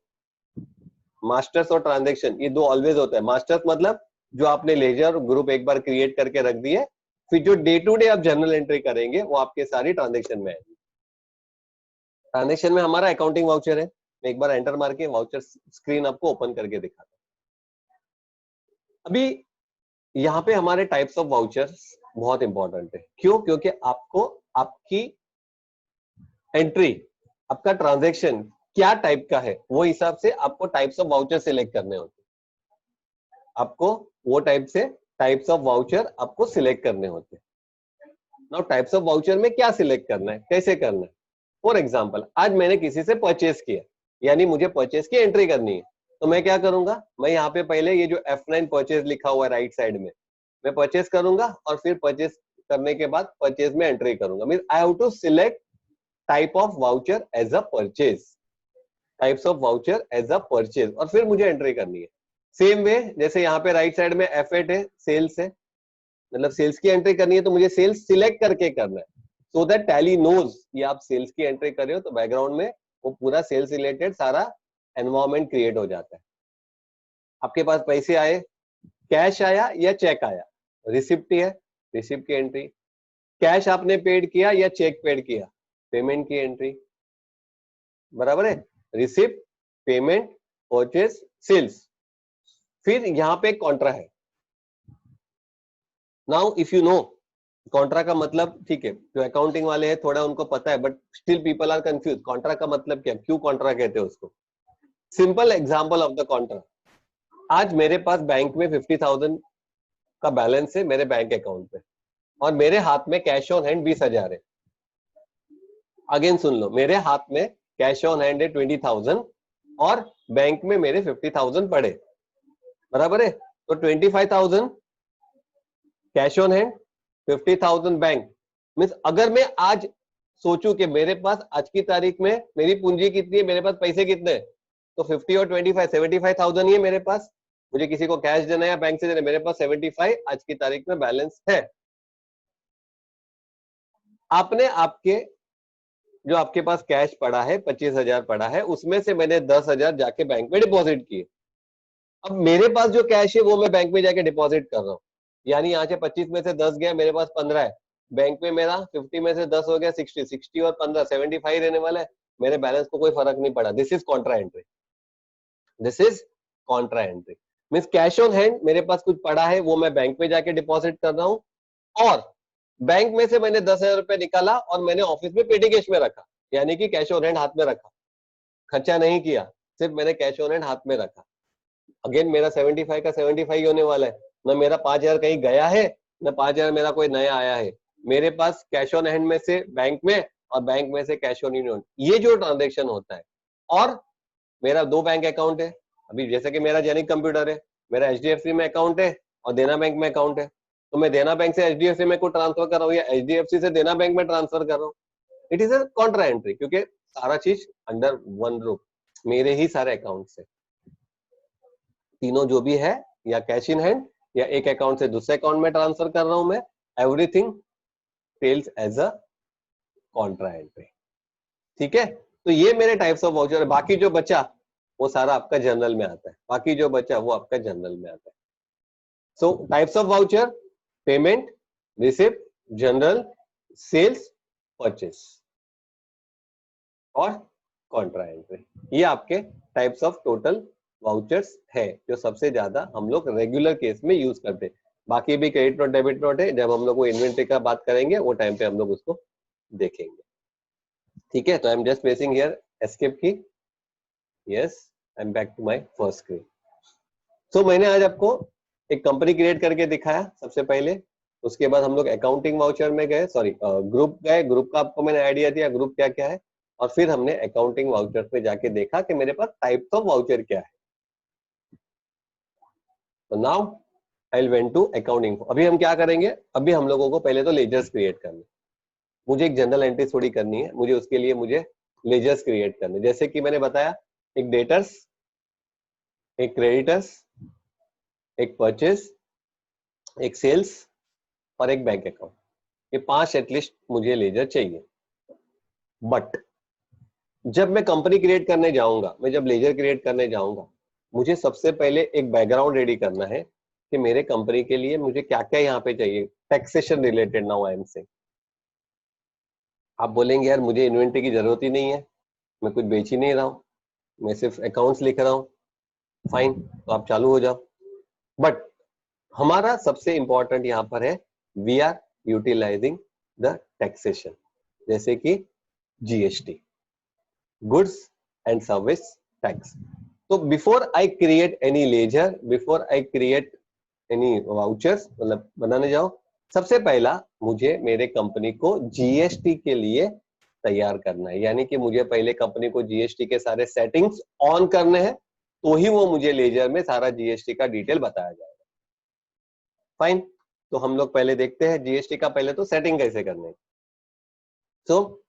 मास्टर्स और ट्रांजेक्शन, ये दो ऑलवेज होता है। मास्टर्स मतलब जो आपने लेजर ग्रुप एक बार क्रिएट करके रख दिए, फिर जो डे टू डे आप जर्नल एंट्री करेंगे वो आपके सारी ट्रांजेक्शन में आएगी। ट्रांजेक्शन में हमारा अकाउंटिंग वाउचर है, मैं एक बार एंटर मार के वाउचर स्क्रीन आपको ओपन करके दिखाता हूं। अभी यहाँ पे हमारे टाइप्स ऑफ वाउचर्स बहुत इंपॉर्टेंट है। क्यों? क्योंकि आपको आपकी एंट्री, आपका ट्रांजेक्शन क्या टाइप का है, वो हिसाब से आपको टाइप्स ऑफ वाउचर सिलेक्ट करने होते हैं। आपको वो टाइप्स ऑफ वाउचर आपको सिलेक्ट करने होते हैं। नाउ टाइप्स ऑफ वाउचर में क्या सिलेक्ट करना है, कैसे करना है? फॉर एग्जाम्पल, आज मैंने किसी से परचेस किया, यानी मुझे परचेस की एंट्री करनी है, तो मैं क्या करूंगा? मैं यहाँ पे पहले ये जो F9 परचेस लिखा हुआ है राइट साइड में, मैं परचेस करूंगा और फिर परचेस करने के बाद परचेस में एंट्री करूंगा। Mean I have to select type of voucher as a purchase, types of voucher as a purchase, और फिर मुझे एंट्री करनी है। सेम वे जैसे यहाँ पे राइट साइड में F8 है, सेल्स है, मतलब सेल्स की एंट्री करनी है, तो मुझे सेल्स सिलेक्ट करके करना है, सो दैट टैली नोज कि आप सेल्स की एंट्री कर रहे हो, तो बैकग्राउंड में वो पूरा सेल्स रिलेटेड सारा एनवायरमेंट क्रिएट हो जाता है। आपके पास पैसे आए, कैश आया या चेक आया, रिसिप्ट है, रिसिप्ट की एंट्री। कैश आपने पेड किया या चेक पेड किया, पेमेंट की एंट्री। बराबर है, रिसिप्ट, पेमेंट, परचेज, सेल्स। फिर यहाँ पे कॉन्ट्रा है। Now if you know Contra का मतलब ठीक है, जो अकाउंटिंग वाले हैं थोड़ा उनको पता है, but still people are confuse, contra का मतलब क्या, क्यों कॉन्ट्रा कहते हैं उसको। Simple example of the contra, आज मेरे पास बैंक में 50,000 का बैलेंस है मेरे बैंक अकाउंट पे, और मेरे हाथ में कैश ऑन हैंड 20,000 है। अगेन सुन लो, मेरे हाथ में कैश ऑन हैंड है 20,000 और बैंक में मेरे 50,000 पड़े, बराबर है। तो 25,000 cash on hand, 50,000 bank. Means अगर मैं आज सोचूं कि मेरे पास आज की तारीख में मेरी पूंजी कितनी है, मेरे पास पैसे कितने हैं, तो 50 और 25 75,000 ही है मेरे पास। मुझे किसी को कैश देना है या बैंक से देना है, मेरे पास 75 आज की तारीख में बैलेंस है। आपने आपके जो आपके पास कैश पड़ा है 25,000 पड़ा है, उसमें से मैंने 10,000 जाके बैंक में डिपॉजिट किए। अब मेरे पास जो कैश है वो मैं बैंक में जाके डिपॉजिट कर रहा हूँ, यानी यहाँ से 25 में से 10 गया, मेरे पास 15 है। बैंक में मेरा 50 में से 10 हो गया 60, 60 और 15 75 रहने वाला है। मेरे बैलेंस को कोई फर्क नहीं पड़ा। This is Contra entry, this is Contra entry. Means cash on hand मेरे पास कुछ पड़ा है, वो मैं बैंक में जाके डिपॉजिट कर रहा हूँ, और बैंक में से मैंने 10,000 रुपए निकाला और मैंने ऑफिस में पेटी कैश में रखा, यानी कि कैश ऑन हैंड हाथ में रखा, खर्चा नहीं किया, सिर्फ मैंने कैश ऑन हैंड हाथ में रखा। अगेन मेरा 75 का 75 होने वाला है, ना मेरा 5,000 कहीं गया है, ना 5,000 मेरा कोई नया आया है। मेरे पास कैश ऑन हैंड में से बैंक में, और बैंक में से कैश ऑन यूनियन, ये जो ट्रांजेक्शन होता है। और मेरा 2 बैंक अकाउंट है, अभी जैसे कि मेरा जेनिक कंप्यूटर है, मेरा एचडीएफसी में अकाउंट है और देना बैंक में अकाउंट है, तो मैं देना बैंक से एचडीएफसी में को ट्रांसफर कर रहा हूँ या एचडीएफसी से देना बैंक में ट्रांसफर कर रहा हूँ। It is a contra entry, क्योंकि सारा चीज अंडर वन रूफ, मेरे ही सारे अकाउंट से, तीनों जो भी है, या कैश इन हैंड या एक अकाउंट से दूसरे अकाउंट में ट्रांसफर कर रहा हूं मैं, everything tells as a contra entry. ठीक है, तो ये मेरे टाइप्स ऑफ वाउचर है। बाकी जो बचा वो सारा आपका जनरल में आता है, बाकी जो बचा वो आपका जनरल में आता है। So types of voucher: payment, receipt, general, sales, purchase और कॉन्ट्रा एंट्री। ये आपके टाइप्स ऑफ टोटल वाउचर्स है जो सबसे ज्यादा हम लोग रेगुलर केस में यूज करते हैं। बाकी भी क्रेडिट नोट, डेबिट नोट है, जब हम लोग वो इन्वेंट्री का बात करेंगे वो टाइम पे हम लोग उसको देखेंगे। ठीक है, तो I am just pressing here escape key. Yes, I am back to my first screen. So मैंने आज आपको एक कंपनी क्रिएट करके दिखाया सबसे पहले, उसके बाद हम लोग अकाउंटिंग वाउचर में गए, सॉरी ग्रुप गए, ग्रुप का आपको मैंने आइडिया दिया ग्रुप क्या क्या है, और फिर हमने अकाउंटिंग वाउचर पे जाके देखा कि मेरे पास टाइप्स ऑफ वाउचर क्या है। तो now I will went to accounting. अभी हम क्या करेंगे, अभी हम लोगों को पहले तो लेजर्स क्रिएट करने, मुझे एक जनरल एंट्री थोड़ी करनी है, मुझे उसके लिए मुझे लेजर्स क्रिएट करने, जैसे कि मैंने बताया, एक डेटर्स, एक क्रेडिटर्स, एक परचेस, एक सेल्स और एक बैंक अकाउंट। ये 5 एटलीस्ट मुझे लेजर चाहिए। बट जब मैं कंपनी क्रिएट करने जाऊंगा, मैं जब लेजर क्रिएट करने जाऊंगा, मुझे सबसे पहले एक बैकग्राउंड रेडी करना है कि मेरे कंपनी के लिए मुझे क्या क्या यहाँ पे चाहिए, taxation related. Now I am saying, आप बोलेंगे यार मुझे इन्वेंट्री की जरूरत ही नहीं है, मैं कुछ बेच ही नहीं रहा हूँ, मैं सिर्फ अकाउंट्स लिख रहा हूँ। फाइन, तो आप चालू हो जाओ। बट हमारा सबसे इंपॉर्टेंट यहाँ पर है, we are utilising the taxation, जैसे कि GST, goods and service tax. तो before I create any ledger, before I create any vouchers, मतलब बनाने जाओ, सबसे पहला मुझे मेरे कंपनी को जीएसटी के लिए तैयार करना है, यानी कि मुझे पहले कंपनी को जीएसटी के सारे सेटिंग्स ऑन करने हैं, तो ही वो मुझे लेजर में सारा जीएसटी का डिटेल बताया जाएगा। फाइन, तो हम लोग पहले देखते हैं जीएसटी का पहले तो सेटिंग कैसे करने। तो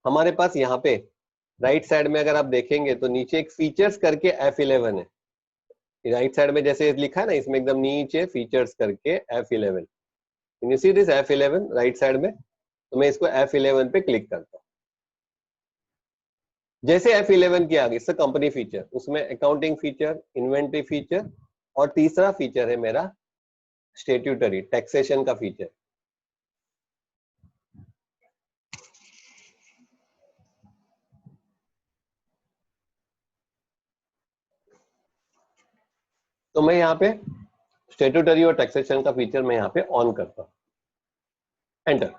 हमारे पास यहाँ पे राइट साइड में अगर आप देखेंगे तो नीचे एक फीचर्स करके F11 है, राइट साइड में जैसे लिखा है ना, इसमें एकदम नीचे फीचर्स करके F11, you see this F11 right side में, तो मैं इसको F11 पे क्लिक करता हूँ। जैसे F11 के आगे इससे कंपनी फीचर, उसमें अकाउंटिंग फीचर, इन्वेंट्री फीचर, और तीसरा फीचर है मेरा स्टेट्यूटरी टैक्सेशन का फीचर। तो मैं यहाँ पे स्टेट्यूटरी और टैक्सेशन का फीचर मैं यहाँ पे ऑन करता हूँ। एंटर।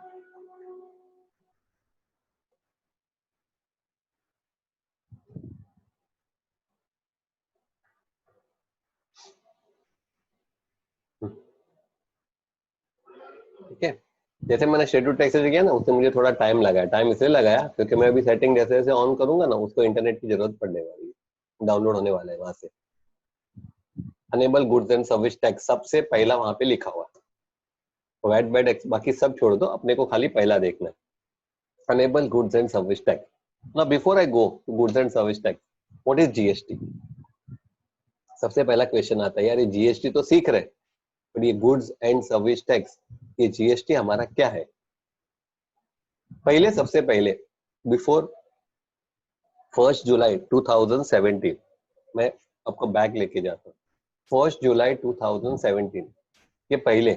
ठीक है, जैसे मैंने शेड्यूल टेक्स्ट किया ना, उससे मुझे थोड़ा टाइम लगा। टाइम इसलिए लगाया क्योंकि मैं अभी सेटिंग जैसे जैसे ऑन करूंगा ना, उसको इंटरनेट की जरूरत पड़ने वाली है, डाउनलोड होने वाला है वहां से। Enable goods and service tax सबसे पहला वहां पे लिखा हुआ है। वैट बैट बाकी सब छोड़ दो, अपने को खाली पहला देखना है, enable goods and service tax. Now before I go to goods and service tax, what is GST? सबसे पहला क्वेश्चन आता है, यार ये जीएसटी तो सीख रहे, पर ये गुड्स एंड सर्विस टैक्स, ये जीएसटी हमारा क्या है? पहले सबसे पहले बिफोर 1 जुलाई 2017, मैं आपको बैक लेके जाता हूँ। 1 जुलाई 2017 के पहले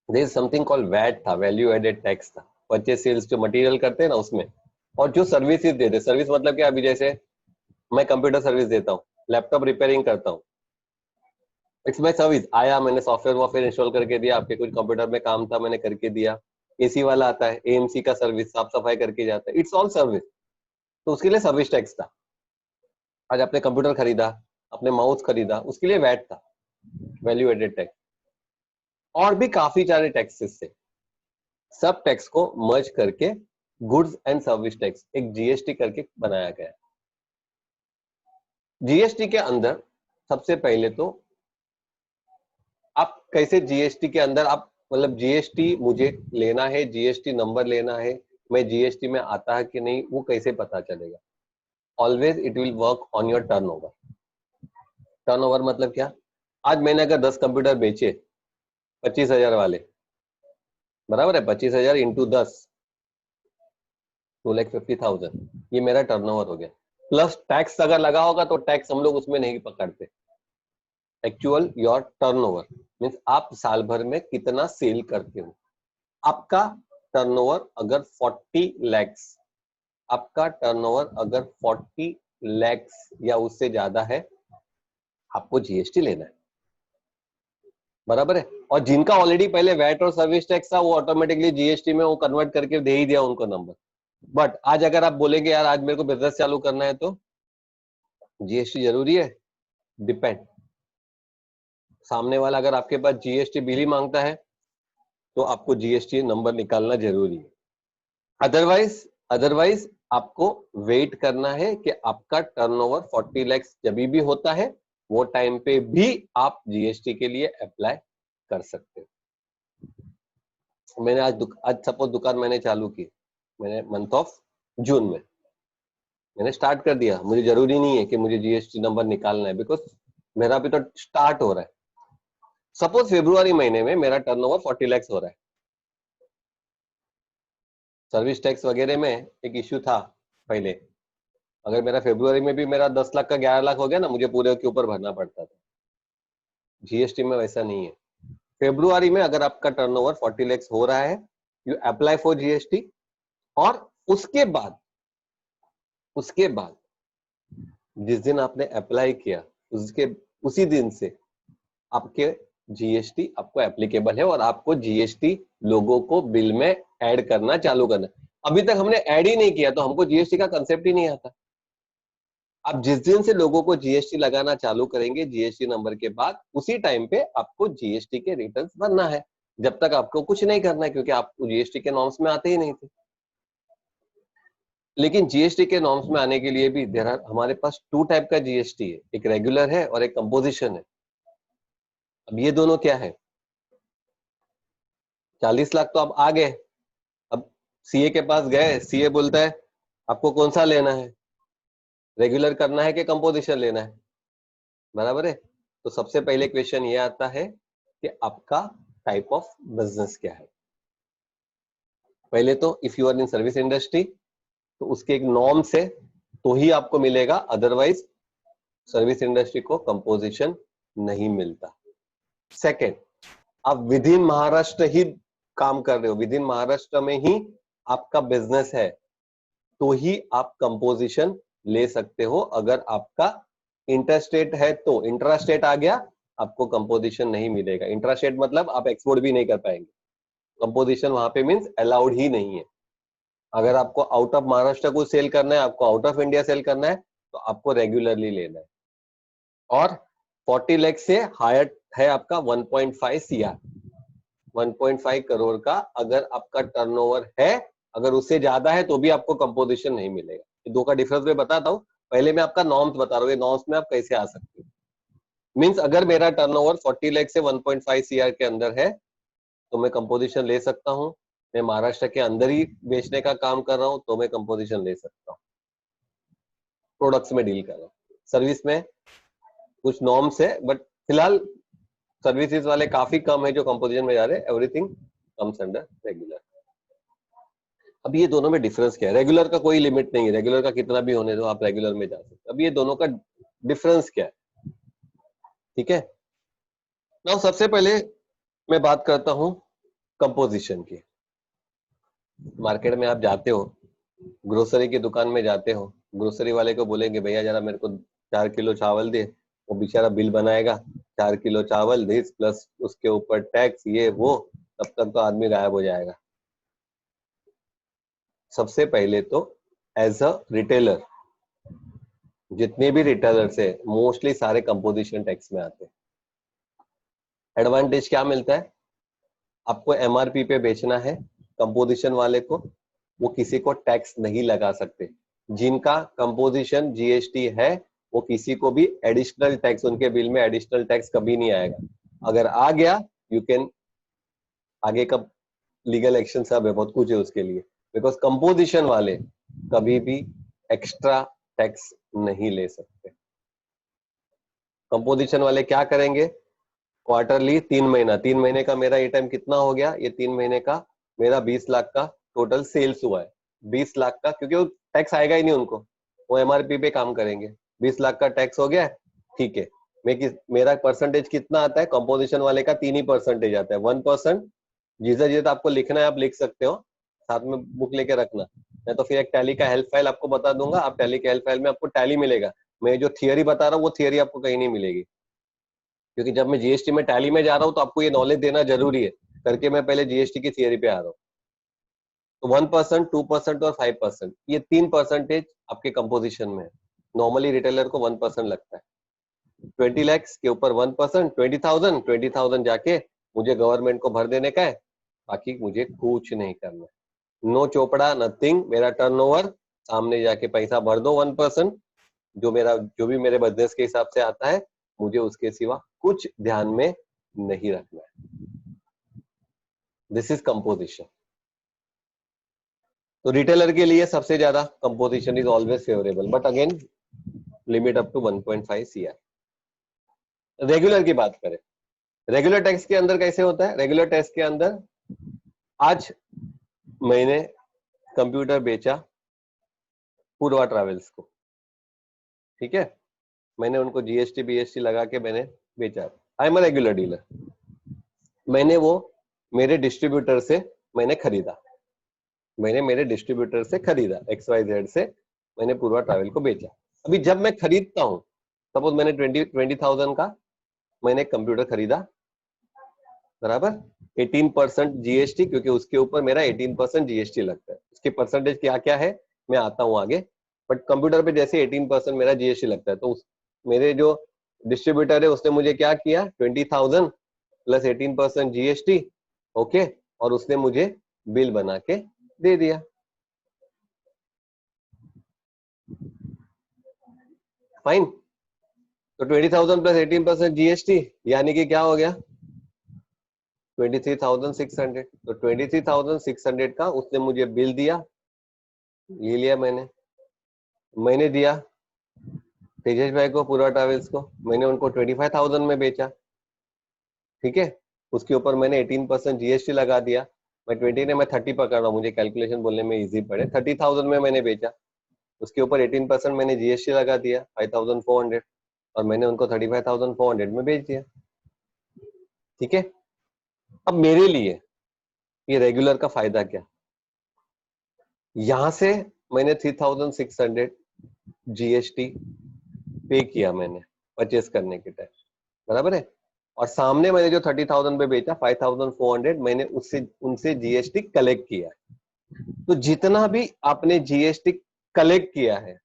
there is something called VAT था, वैल्यू एडेड टैक्स था। परचेज सेल्स जो मटेरियल करते हैं ना उसमें, और जो सर्विसेज देते, सर्विस मतलब क्या, अभी जैसे मैं कंप्यूटर सर्विस देता हूँ, लैपटॉप रिपेयरिंग करता हूँ, इट्स माय सर्विस। आया, मैंने सॉफ्टवेयर वॉफ्टवेयर इंस्टॉल करके दिया, आपके कुछ कंप्यूटर में काम था मैंने करके दिया। एसी वाला आता है, एएमसी का सर्विस, साफ सफाई करके जाता है, इट्स ऑल सर्विस। तो उसके लिए सर्विस टैक्स था। आज आपने कंप्यूटर खरीदा, आपने माउस खरीदा, उसके लिए वैट था, वैल्यू एडेड टैक्स। और भी काफी सारे टैक्सेस थे, सब टैक्स को मर्ज करके गुड्स एंड सर्विस टैक्स एक जीएसटी करके बनाया गया। जीएसटी के अंदर सबसे पहले तो आप कैसे जीएसटी के अंदर आप, मतलब जीएसटी मुझे लेना है, जीएसटी नंबर लेना है, मैं जीएसटी में आता है कि नहीं वो कैसे पता चलेगा? Always it will work on your turnover. Turnover मतलब क्या? आज मैंने अगर 10 कंप्यूटर बेचे 25,000 वाले, बराबर है, 25,000 इंटू 10, 2,50,000, ये मेरा टर्नओवर हो गया। प्लस टैक्स अगर लगा होगा तो टैक्स हम लोग उसमें नहीं पकड़ते। एक्चुअल योर टर्नओवर मींस आप साल भर में कितना सेल करते हो। आपका टर्नओवर अगर 40 लैक्स, आपका टर्नओवर अगर 40 लैक्स या उससे ज्यादा है, आपको जीएसटी लेना है, बराबर है। और जिनका ऑलरेडी पहले वैट और सर्विस टैक्स था, वो ऑटोमेटिकली जीएसटी में वो कन्वर्ट करके दे ही दिया उनको नंबर। बट आज अगर आप बोलेंगे यार आज मेरे को बिजनेस चालू करना है, तो जीएसटी जरूरी है? डिपेंड। सामने वाला अगर आपके पास जीएसटी बिल ही मांगता है तो आपको जीएसटी नंबर निकालना जरूरी है। अदरवाइज अदरवाइज आपको वेट करना है कि आपका टर्नओवर 40 लाख जब भी होता है, वो टाइम पे भी आप जीएसटी के लिए अप्लाई कर सकते हो। मैंने आज सपोज दुकान मैंने चालू की, मैंने मंथ ऑफ जून में मैंने स्टार्ट कर दिया, मुझे जरूरी नहीं है कि मुझे जीएसटी नंबर निकालना है, बिकॉज मेरा अभी तो स्टार्ट हो रहा है। सपोज फरवरी महीने में मेरा टर्नओवर 40 लाख हो रहा है, सर्विस टैक्स वगैरह में एक इश्यू था पहले, अगर मेरा फरवरी में भी मेरा 10 लाख का 11 लाख हो गया ना, मुझे पूरे के ऊपर भरना पड़ता था। जीएसटी में वैसा नहीं है। फरवरी में अगर आपका टर्नओवर 40 लाख हो रहा है, यू अप्लाई फॉर जीएसटी, और उसके बाद जिस दिन आपने अप्लाई किया उसके उसी दिन से आपके जीएसटी आपको एप्लीकेबल है, और आपको जीएसटी लोगों को बिल में ऐड करना चालू करना। अभी तक हमने ऐड ही नहीं किया तो हमको जीएसटी का कंसेप्ट ही नहीं आता। आप जिस दिन से लोगों को जीएसटी लगाना चालू करेंगे जीएसटी नंबर के बाद, उसी टाइम पे आपको जीएसटी के रिटर्न्स भरना है। जब तक आपको कुछ नहीं करना है, क्योंकि आप जीएसटी के नॉर्म्स में आते ही नहीं थे। लेकिन जीएसटी के नॉर्म्स में आने के लिए भी हमारे पास 2 टाइप का जीएसटी है, एक रेगुलर है और एक कंपोजिशन है। अब ये दोनों क्या है? 40 लाख तो आप आ गए, अब सीए के पास गए, सीए बोलता है आपको कौन सा लेना है, रेगुलर करना है कि कंपोजिशन लेना है, बराबर है। तो सबसे पहले क्वेश्चन ये आता है कि आपका टाइप ऑफ बिजनेस क्या है। पहले तो if you are in service industry तो उसके एक नॉर्म से तो ही आपको मिलेगा, अदरवाइज सर्विस इंडस्ट्री को कंपोजिशन नहीं मिलता। सेकेंड, आप विद इन महाराष्ट्र ही काम कर रहे हो, विद इन महाराष्ट्र में ही आपका बिजनेस है, तो ही आप कंपोजिशन ले सकते हो। अगर आपका इंटरस्टेट है तो, इंट्रास्टेट आ गया आपको कंपोजिशन नहीं मिलेगा। इंट्रास्टेट मतलब आप एक्सपोर्ट भी नहीं कर पाएंगे। कंपोजिशन वहां पे मीन्स अलाउड ही नहीं है। अगर आपको आउट ऑफ महाराष्ट्र को सेल करना है, आपको आउट ऑफ इंडिया सेल करना है, तो आपको रेगुलरली लेना है। और 40 लाख से हायर है आपका 1.5 CR, 1.5 करोड़ का अगर आपका टर्नओवर है। अगर उससे ज्यादा है तो भी आपको कंपोजिशन नहीं मिलेगा। ये दो का डिफरेंस मैं बताता हूँ। पहले मैं आपका नॉर्म्स बता रहा हूँ, नॉर्म्स में आप कैसे आ सकते हो। मीन्स अगर मेरा टर्नओवर 40 लाख से 1.5 CR के अंदर है तो मैं कंपोजिशन ले सकता हूँ। मैं महाराष्ट्र के अंदर ही बेचने का काम कर रहा हूँ तो मैं कंपोजिशन ले सकता हूँ। प्रोडक्ट्स में डील कर रहा हूँ, सर्विस में कुछ नॉर्म्स है, बट फिलहाल सर्विसेज वाले काफी कम है जो कंपोजिशन में जा रहे हैं। Everything comes under regular. अब ये दोनों में डिफरेंस क्या है? रेगुलर का कोई लिमिट नहीं है, रेगुलर का कितना भी होने दो, आप रेगुलर में जा सकते। अब ये दोनों का डिफरेंस क्या है? ठीक है, ना सबसे पहले मैं बात करता हूँ कंपोजिशन की। मार्केट में आप जाते हो, ग्रोसरी की दुकान में जाते हो, ग्रोसरी वाले को बोलेंगे भैया जरा मेरे को 4 किलो चावल दे, वो बेचारा बिल बनाएगा, 4 किलो चावल दिस प्लस उसके ऊपर टैक्स ये वो, तब तक तो आदमी गायब हो जाएगा। सबसे पहले तो एज अ रिटेलर, जितने भी रिटेलर्स है मोस्टली सारे कंपोजिशन टैक्स में आते हैं। एडवांटेज क्या मिलता है? आपको MRP पे बेचना है, कंपोजिशन वाले को वो किसी को टैक्स नहीं लगा सकते। जिनका कंपोजिशन GST है वो किसी को भी एडिशनल टैक्स, उनके बिल में एडिशनल टैक्स कभी नहीं आएगा। अगर आ गया यू कैन, आगे का लीगल एक्शन सब है, बहुत कुछ है उसके लिए। बिकॉज कंपोजिशन वाले कभी भी एक्स्ट्रा टैक्स नहीं ले सकते। कंपोजिशन वाले क्या करेंगे? क्वार्टरली 3 महीना, 3 महीने का मेरा ये टाइम कितना हो गया? ये 3 महीने का मेरा 20 लाख का टोटल सेल्स हुआ है। 20 लाख का, क्योंकि वो टैक्स आएगा ही नहीं उनको, वो MRP पे काम करेंगे। 20 लाख का टैक्स हो गया, ठीक है। मेरा परसेंटेज कितना आता है? कंपोजिशन वाले का 3 ही परसेंटेज आता है, 1%। जिसे जिसे आपको लिखना है आप लिख सकते हो, साथ में बुक लेके रखना। मैं तो फिर एक टैली का हेल्प फाइल आपको बता दूंगा, आप टैली के हेल्प फाइल में आपको टैली मिलेगा। मैं जो थियरी बता रहा हूँ वो थियरी आपको कहीं नहीं मिलेगी, क्योंकि जब मैं GST में टैली में जा रहा हूँ तो आपको ये नॉलेज देना जरूरी है करके मैं पहले GST की थियरी पे आ रहा हूँ। तो 1%, 2% और 5%, ये 3% आपके कंपोजिशन में है। नॉर्मली रिटेलर को 1% लगता है। 20 लाख के ऊपर 1%, 20,000 जाके मुझे गवर्नमेंट को भर देने का है, बाकी मुझे कुछ नहीं करना है। No Chopra, nothing. मेरा टर्नओवर सामने जाके पैसा भर दो 1%, जो भी मेरे बिजनेस के हिसाब से आता है, मुझे उसके सिवा कुछ ध्यान में नहीं रखना है। This is composition. तो रिटेलर के लिए सबसे ज्यादा composition is always favourable, but again limit up to 1.5 CR। Regular की बात करें, रेगुलर टैक्स के अंदर कैसे होता है? रेगुलर टैक्स के अंदर आज मैंने कंप्यूटर बेचा पूर्वा ट्रैवल्स को, ठीक है, मैंने उनको GST BST लगा के मैंने बेचा। I am a regular dealer. मैंने वो मेरे डिस्ट्रीब्यूटर से मैंने खरीदा, मैंने मेरे डिस्ट्रीब्यूटर से खरीदा, XYZ से मैंने पूर्वा ट्रैवल को बेचा। अभी जब मैं खरीदता हूँ, सपोज मैंने 20,000 का मैंने कंप्यूटर खरीदा, बराबर 18% GST, क्योंकि उसके ऊपर मेरा 18% GST लगता है। उसके परसेंटेज क्या क्या है मैं आता हूँ आगे, बट कंप्यूटर पे जैसे 18% मेरा GST लगता है, तो मेरे जो डिस्ट्रीब्यूटर है उसने मुझे क्या किया? 20,000 प्लस 18% GST, ओके, और उसने मुझे बिल बना के दे दिया। फाइन। तो 20,000 प्लस 18% GST यानी कि क्या हो गया? 23,600। तो 23,600 का उसने मुझे बिल दिया, ले लिया मैंने दिया तेजेश भाई को, पूर्वा ट्रैवल्स को, मैंने उनको 25,000 में बेचा, ठीक है। उसके ऊपर मैंने 18% GST लगा दिया। मैं 20 ने मैं 30 पकड़ रहा हूँ, मुझे कैलकुलेशन बोलने में इजी पड़े। 30,000 में मैंने बेचा, उसके ऊपर 18% मैंने GST लगा दिया 5,400, और मैंने उनको 35,400 में बेच दिया, ठीक है। अब मेरे लिए ये रेगुलर का फायदा क्या? यहां से मैंने 3,600 GST पे किया मैंने परचेस करने के टाइम, बराबर है। और सामने मैंने जो 30,000 पे बेचा 5,400 मैंने उससे उनसे जीएसटी कलेक्ट किया है। तो जितना भी आपने जीएसटी कलेक्ट किया है,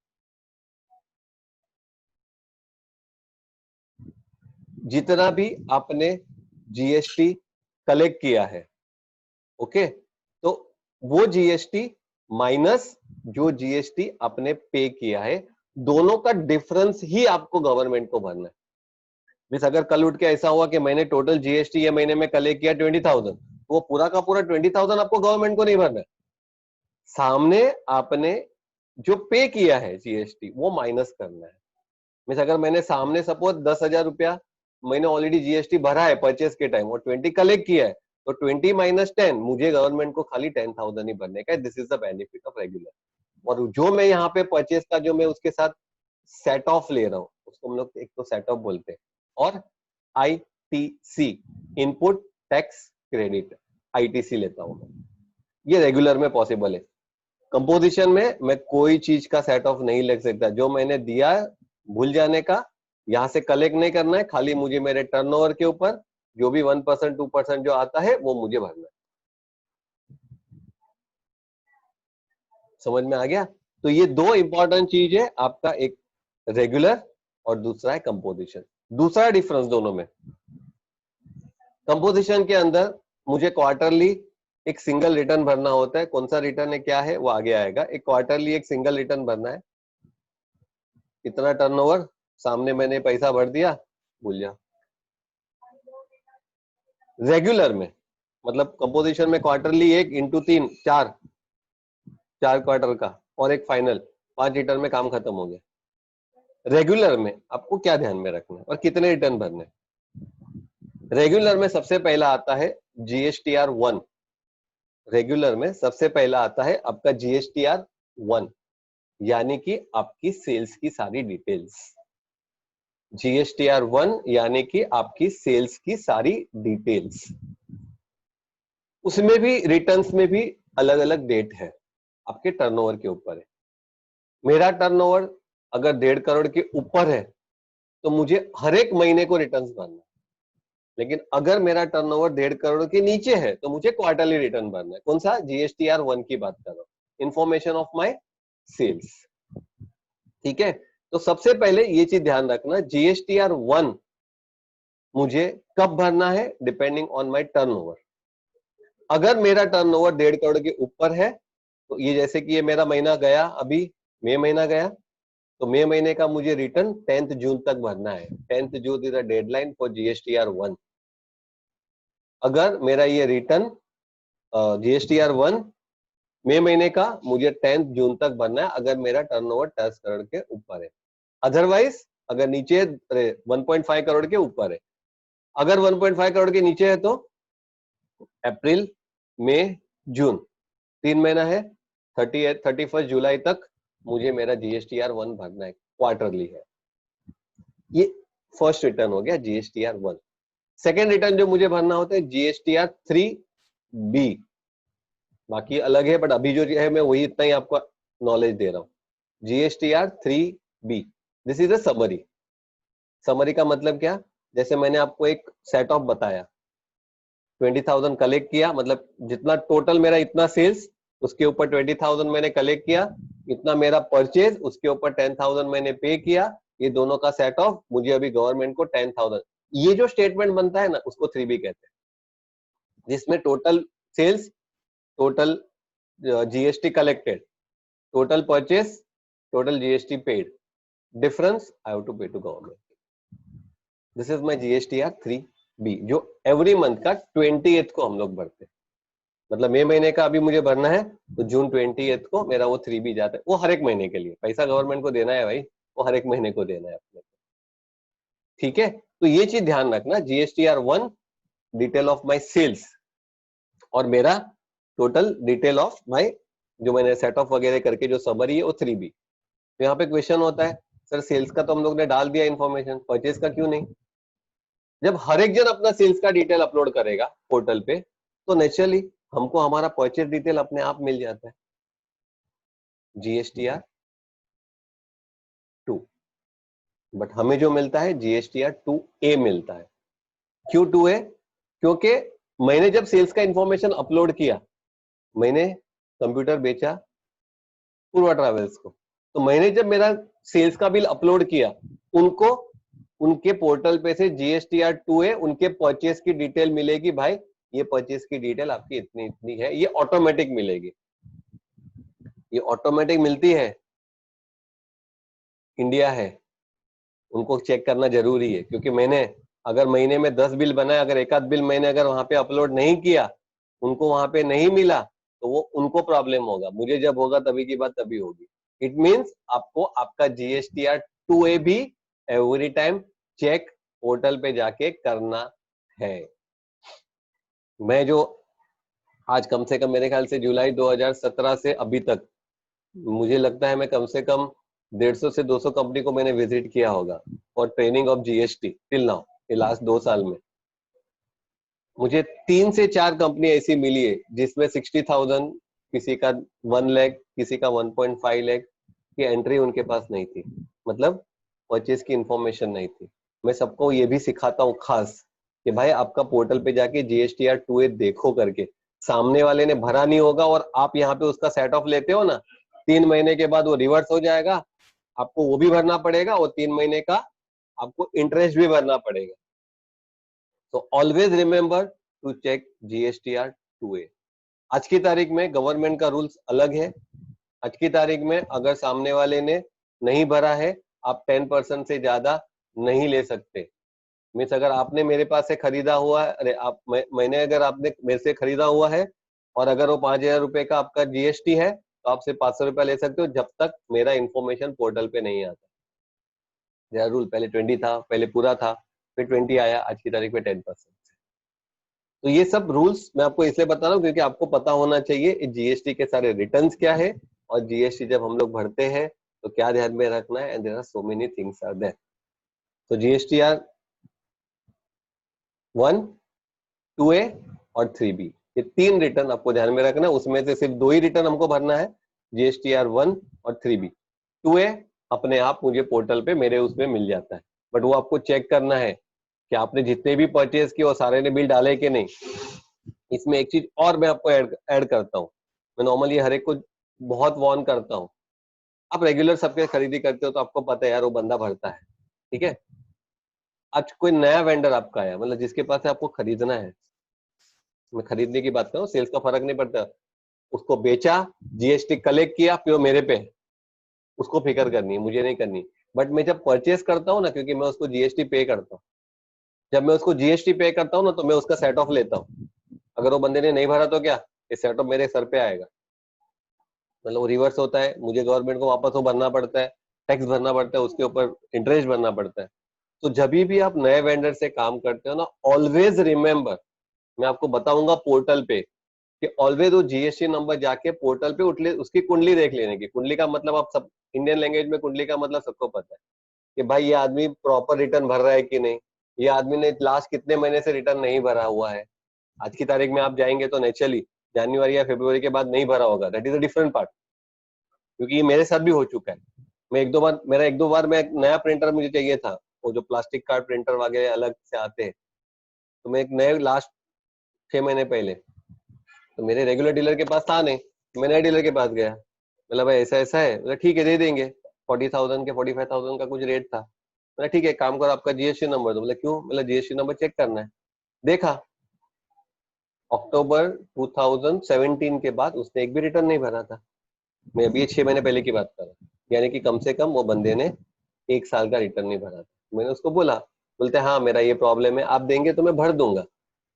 जितना भी आपने जीएसटी कलेक्ट किया है, ओके, तो वो जीएसटी माइनस जो जीएसटी आपने पे किया है, दोनों का डिफरेंस ही आपको गवर्नमेंट को भरना है। मीन्स अगर कल उठ के ऐसा हुआ कि मैंने टोटल जीएसटी ये महीने में कलेक्ट किया 20,000, तो वो पूरा का पूरा 20,000 आपको गवर्नमेंट को नहीं भरना है। सामने आपने जो पे किया है जीएसटी वो माइनस करना है। मीन्स अगर मैंने सामने सपोज 10,000 रुपया मैंने ऑलरेडी जीएसटी भरा है परचेस के टाइम और 20 कलेक्ट किया है, तो 20 माइनस 10 मुझे गवर्नमेंट को खाली 10,000 ही भरने का है। This is the benefit of regular. और जो मैं यहाँ पे परचेस का जो मैं उसके साथ सेट ऑफ ले रहा हूँ, उसको हम लोग एक तो सेट ऑफ बोलते हैं, और ITC input tax credit ITC लेता हूं मैं, ये रेगुलर में पॉसिबल है। कंपोजिशन में मैं कोई चीज का सेट ऑफ नहीं लग सकता। जो मैंने दिया भूल जाने का, यहां से कलेक्ट नहीं करना है, खाली मुझे मेरे टर्नओवर के ऊपर जो भी 1% 2% जो आता है वो मुझे भरना है। समझ में आ गया? तो ये दो इंपॉर्टेंट चीज है आपका, एक रेगुलर और दूसरा है कंपोजिशन। दूसरा डिफरेंस दोनों में, कंपोजिशन के अंदर मुझे क्वार्टरली एक सिंगल रिटर्न भरना होता है। कौन सा रिटर्न है क्या है वो आगे आएगा। एक क्वार्टरली एक सिंगल रिटर्न भरना है, इतना टर्नओवर, सामने मैंने पैसा भर दिया, भूल जा। रेगुलर में मतलब कंपोजिशन में क्वार्टरली एक इंटू 3 4 क्वार्टर का और एक फाइनल 5 रिटर्न में काम खत्म हो गया। रेगुलर में आपको क्या ध्यान में रखना है और कितने रिटर्न भरने? रेगुलर में सबसे पहला आता है जीएसटीआर 1। रेगुलर में सबसे पहला आता है आपका जीएसटीआर 1, यानी कि आपकी सेल्स की सारी डिटेल्स। जीएसटीआर 1 यानी कि आपकी सेल्स की सारी डिटेल्स। उसमें भी रिटर्न्स में भी अलग अलग डेट है, आपके टर्नओवर के ऊपर है। मेरा टर्नओवर अगर 1.5 करोड़ के ऊपर है तो मुझे हर एक महीने को रिटर्न्स भरना है। लेकिन अगर मेरा टर्नओवर 1.5 करोड़ के नीचे है तो मुझे क्वार्टरली रिटर्न भरना है। कौन सा? जीएसटीआर 1 की बात कर रहा हूं, इंफॉर्मेशन ऑफ माय सेल्स। ठीक है, तो सबसे पहले ये चीज ध्यान रखना, जीएसटीआर 1 मुझे कब भरना है? Depending on my turnover. अगर मेरा टर्नओवर 1.5 करोड़ के ऊपर है तो ये जैसे कि ये मेरा महीना गया, अभी मई महीना गया, तो मई महीने का मुझे रिटर्न 10th जून तक भरना है। 10th June is the deadline for GSTR 1। अगर मेरा ये रिटर्न जीएसटीआर 1 मई महीने का मुझे 10th जून तक भरना है, अगर मेरा टर्नओवर 10 करोड़ के ऊपर है। अदरवाइज अगर नीचे 1.5 करोड़ के ऊपर है, अगर 1.5 करोड़ के नीचे है तो अप्रैल मई जून 3 महीना है, 31 जुलाई तक मुझे मेरा जीएसटीआर 1 भरना है, क्वार्टरली है। ये फर्स्ट रिटर्न हो गया जीएसटीआर 1। सेकेंड रिटर्न जो मुझे भरना होता है जीएसटीआर 3B, बाकी अलग है बट अभी जो है मैं वही इतना ही आपको नॉलेज दे रहा हूँ। GSTR 3B, this is a summary. Summary का मतलब क्या? जैसे मैंने आपको एक सेट ऑफ बताया, 20,000 कलेक्ट किया, मतलब जितना टोटल मेरा इतना सेल्स, उसके ऊपर 20,000 मैंने कलेक्ट किया, इतना मेरा परचेज, उसके ऊपर 10,000 मैंने पे किया, ये दोनों का सेट ऑफ मुझे अभी गवर्नमेंट को 10,000, ये जो स्टेटमेंट बनता है ना उसको 3B कहते हैं, जिसमें total sales, total GST collected, total purchase, total GST paid, difference I have to pay to government. This is my GSTR 3B, जो एवरी मंथ का 20th को हम लोग भरते हैं। मतलब मई महीने का अभी मुझे भरना है तो जून 20th को मेरा वो 3B जाता है। वो हर एक महीने के लिए पैसा गवर्नमेंट को देना है भाई, वो हर एक महीने को देना है अपने को। ठीक है, तो ये चीज ध्यान रखना, GSTR 1 detail of my sales और मेरा टोटल डिटेल ऑफ माय जो मैंने सेट ऑफ वगैरह करके जो समरी है वो 3B। तो यहाँ पे क्वेश्चन होता है सर सेल्स का तो हम लोग ने डाल दिया इन्फॉर्मेशन, परचेज का क्यों नहीं? जब हर एक जन अपना सेल्स का डिटेल अपलोड करेगा पोर्टल पे तो नेचुरली हमको हमारा परचेज डिटेल अपने आप मिल जाता है, जीएसटीआर 2, बट हमें जो मिलता है जीएसटीआर 2A मिलता है। क्यों 2A? क्योंकि मैंने जब सेल्स का इंफॉर्मेशन अपलोड किया, मैंने कंप्यूटर बेचा पूर्वा ट्रैवल्स को, तो मैंने जब मेरा सेल्स का बिल अपलोड किया, उनको उनके पोर्टल पे से GSTR 2A उनके परचेस की डिटेल मिलेगी, भाई ये परचेस की डिटेल आपकी इतनी इतनी है, ये ऑटोमेटिक मिलेगी, ये ऑटोमेटिक मिलती है, इंडिया है, उनको चेक करना जरूरी है, क्योंकि मैंने अगर महीने में 10 बिल बनाए, अगर एक आध बिल मैंने अगर वहां पे अपलोड नहीं किया, उनको वहां पे नहीं मिला, तो वो उनको प्रॉब्लम होगा, मुझे जब होगा तभी की बात तभी होगी। इट मीन्स आपको आपका GSTR 2A भी एवरी टाइम चेक पोर्टल पे जाके करना है। मैं जो आज कम से कम मेरे ख्याल से जुलाई 2017 से अभी तक मुझे लगता है मैं कम से कम 150 से 200 कंपनी को मैंने विजिट किया होगा और training of GST till now, ये लास्ट 2 साल में मुझे 3 से 4 कंपनी ऐसी मिली है जिसमें 60,000, किसी का 1 लाख, किसी का 1.5 लाख की एंट्री उनके पास नहीं थी, मतलब परचेज की इंफॉर्मेशन नहीं थी। मैं सबको ये भी सिखाता हूँ खास कि भाई आपका पोर्टल पे जाके GSTR 2A देखो करके, सामने वाले ने भरा नहीं होगा और आप यहाँ पे उसका सेट ऑफ लेते हो ना, 3 महीने के बाद वो रिवर्स हो जाएगा, आपको वो भी भरना पड़ेगा और 3 महीने का आपको इंटरेस्ट भी भरना पड़ेगा। तो always remember to check GSTR 2A। आज की तारीख में गवर्नमेंट का रूल्स अलग है। आज की तारीख में अगर सामने वाले ने नहीं भरा है, आप 10% से ज्यादा नहीं ले सकते। मीन्स अगर आपने मेरे पास से खरीदा हुआ है, अरे आप मैंने अगर आपने मेरे से खरीदा हुआ है और अगर वो 5,000 रुपए का आपका GST है, तो आपसे 500 रुपया ले सकते हो जब तक मेरा इंफॉर्मेशन पोर्टल पे नहीं आता। यह रूल पहले 20 था, पहले पूरा था, फिर 20 आया, आज की तारीख में 10%। तो ये सब रूल्स मैं आपको इसलिए बता रहा हूँ क्योंकि आपको पता होना चाहिए GST के सारे रिटर्न्स क्या है और GST जब हम लोग भरते हैं तो क्या ध्यान में रखना है, and there are so many things are there. तो GSTR 1, 2A और 3B, ये 3 रिटर्न आपको ध्यान में रखना है, उसमें से सिर्फ 2 ही रिटर्न हमको भरना है, GSTR 1 और 3B। 2A अपने आप मुझे पोर्टल पे मेरे उसमें मिल जाता है, बट वो आपको चेक करना है कि आपने जितने भी परचेज किए वो सारे ने बिल डाले कि नहीं। इसमें एक चीज और मैं आपको ऐड करता हूँ, मैं नॉर्मली हर एक को बहुत वार्न करता हूँ, आप रेगुलर सबके खरीदी करते हो तो आपको पता है यार वो बंदा भरता है, ठीक है। आज कोई नया वेंडर आपका आया, मतलब जिसके पास है आपको खरीदना है, मैं खरीदने की बात कर रहा हूँ, सेल्स का फर्क नहीं पड़ता, उसको बेचा, GST कलेक्ट किया, फिर मेरे पे उसको फिक्र करनी है, मुझे नहीं करनी। बट मैं जब परचेस करता हूँ ना, क्योंकि मैं उसको GST पे करता हूँ, जब मैं उसको GST पे करता हूँ ना, तो मैं उसका सेट ऑफ लेता हूँ। अगर वो बंदे ने नहीं भरा तो क्या, ये सेट ऑफ मेरे सर पे आएगा, मतलब वो रिवर्स होता है, मुझे गवर्नमेंट को वापस वो भरना पड़ता है, टैक्स भरना पड़ता है, उसके ऊपर इंटरेस्ट भरना पड़ता है। तो जब भी आप नए वेंडर से काम करते हो ना, ऑलवेज रिमेंबर, मैं आपको बताऊंगा पोर्टल पे कि ऑलवेज वो GST नंबर जाके पोर्टल पे उसकी कुंडली देख लेने की। कुंडली का मतलब आप सब इंडियन लैंग्वेज में कुंडली का मतलब सबको पता है कि भाई ये आदमी प्रॉपर रिटर्न भर रहा है कि नहीं, ये आदमी ने लास्ट कितने महीने से रिटर्न नहीं भरा हुआ है। आज की तारीख में आप जाएंगे तो नेचुरली जनवरी या फरवरी के बाद नहीं भरा होगा, that is a different part, क्योंकि ये मेरे साथ भी हो चुका है। मैं एक दो बार मैं एक नया प्रिंटर मुझे चाहिए था, वो जो प्लास्टिक कार्ड प्रिंटर वगैरह अलग से आते हैं, तो मैं एक नए लास्ट 6 महीने पहले, तो मेरे रेगुलर डीलर के पास था नहीं, मैं नए डीलर के पास गया, मतलब भाई ऐसा ऐसा है, बोला ठीक है दे देंगे, 40,000 के 45,000 का कुछ रेट था। बोला ठीक है काम करो, आपका GST नंबर दो। बोला क्यों? मतलब GST नंबर चेक करना है। देखा, अक्टूबर 2017 के बाद उसने एक भी रिटर्न नहीं भरा था। मैं अभी 6 महीने पहले की बात कर रहा हूँ, यानी कि कम से कम वो बंदे ने 1 साल का रिटर्न नहीं भरा था। मैंने उसको बोला, बोलते हाँ मेरा ये प्रॉब्लम है, आप देंगे तो मैं भर दूंगा।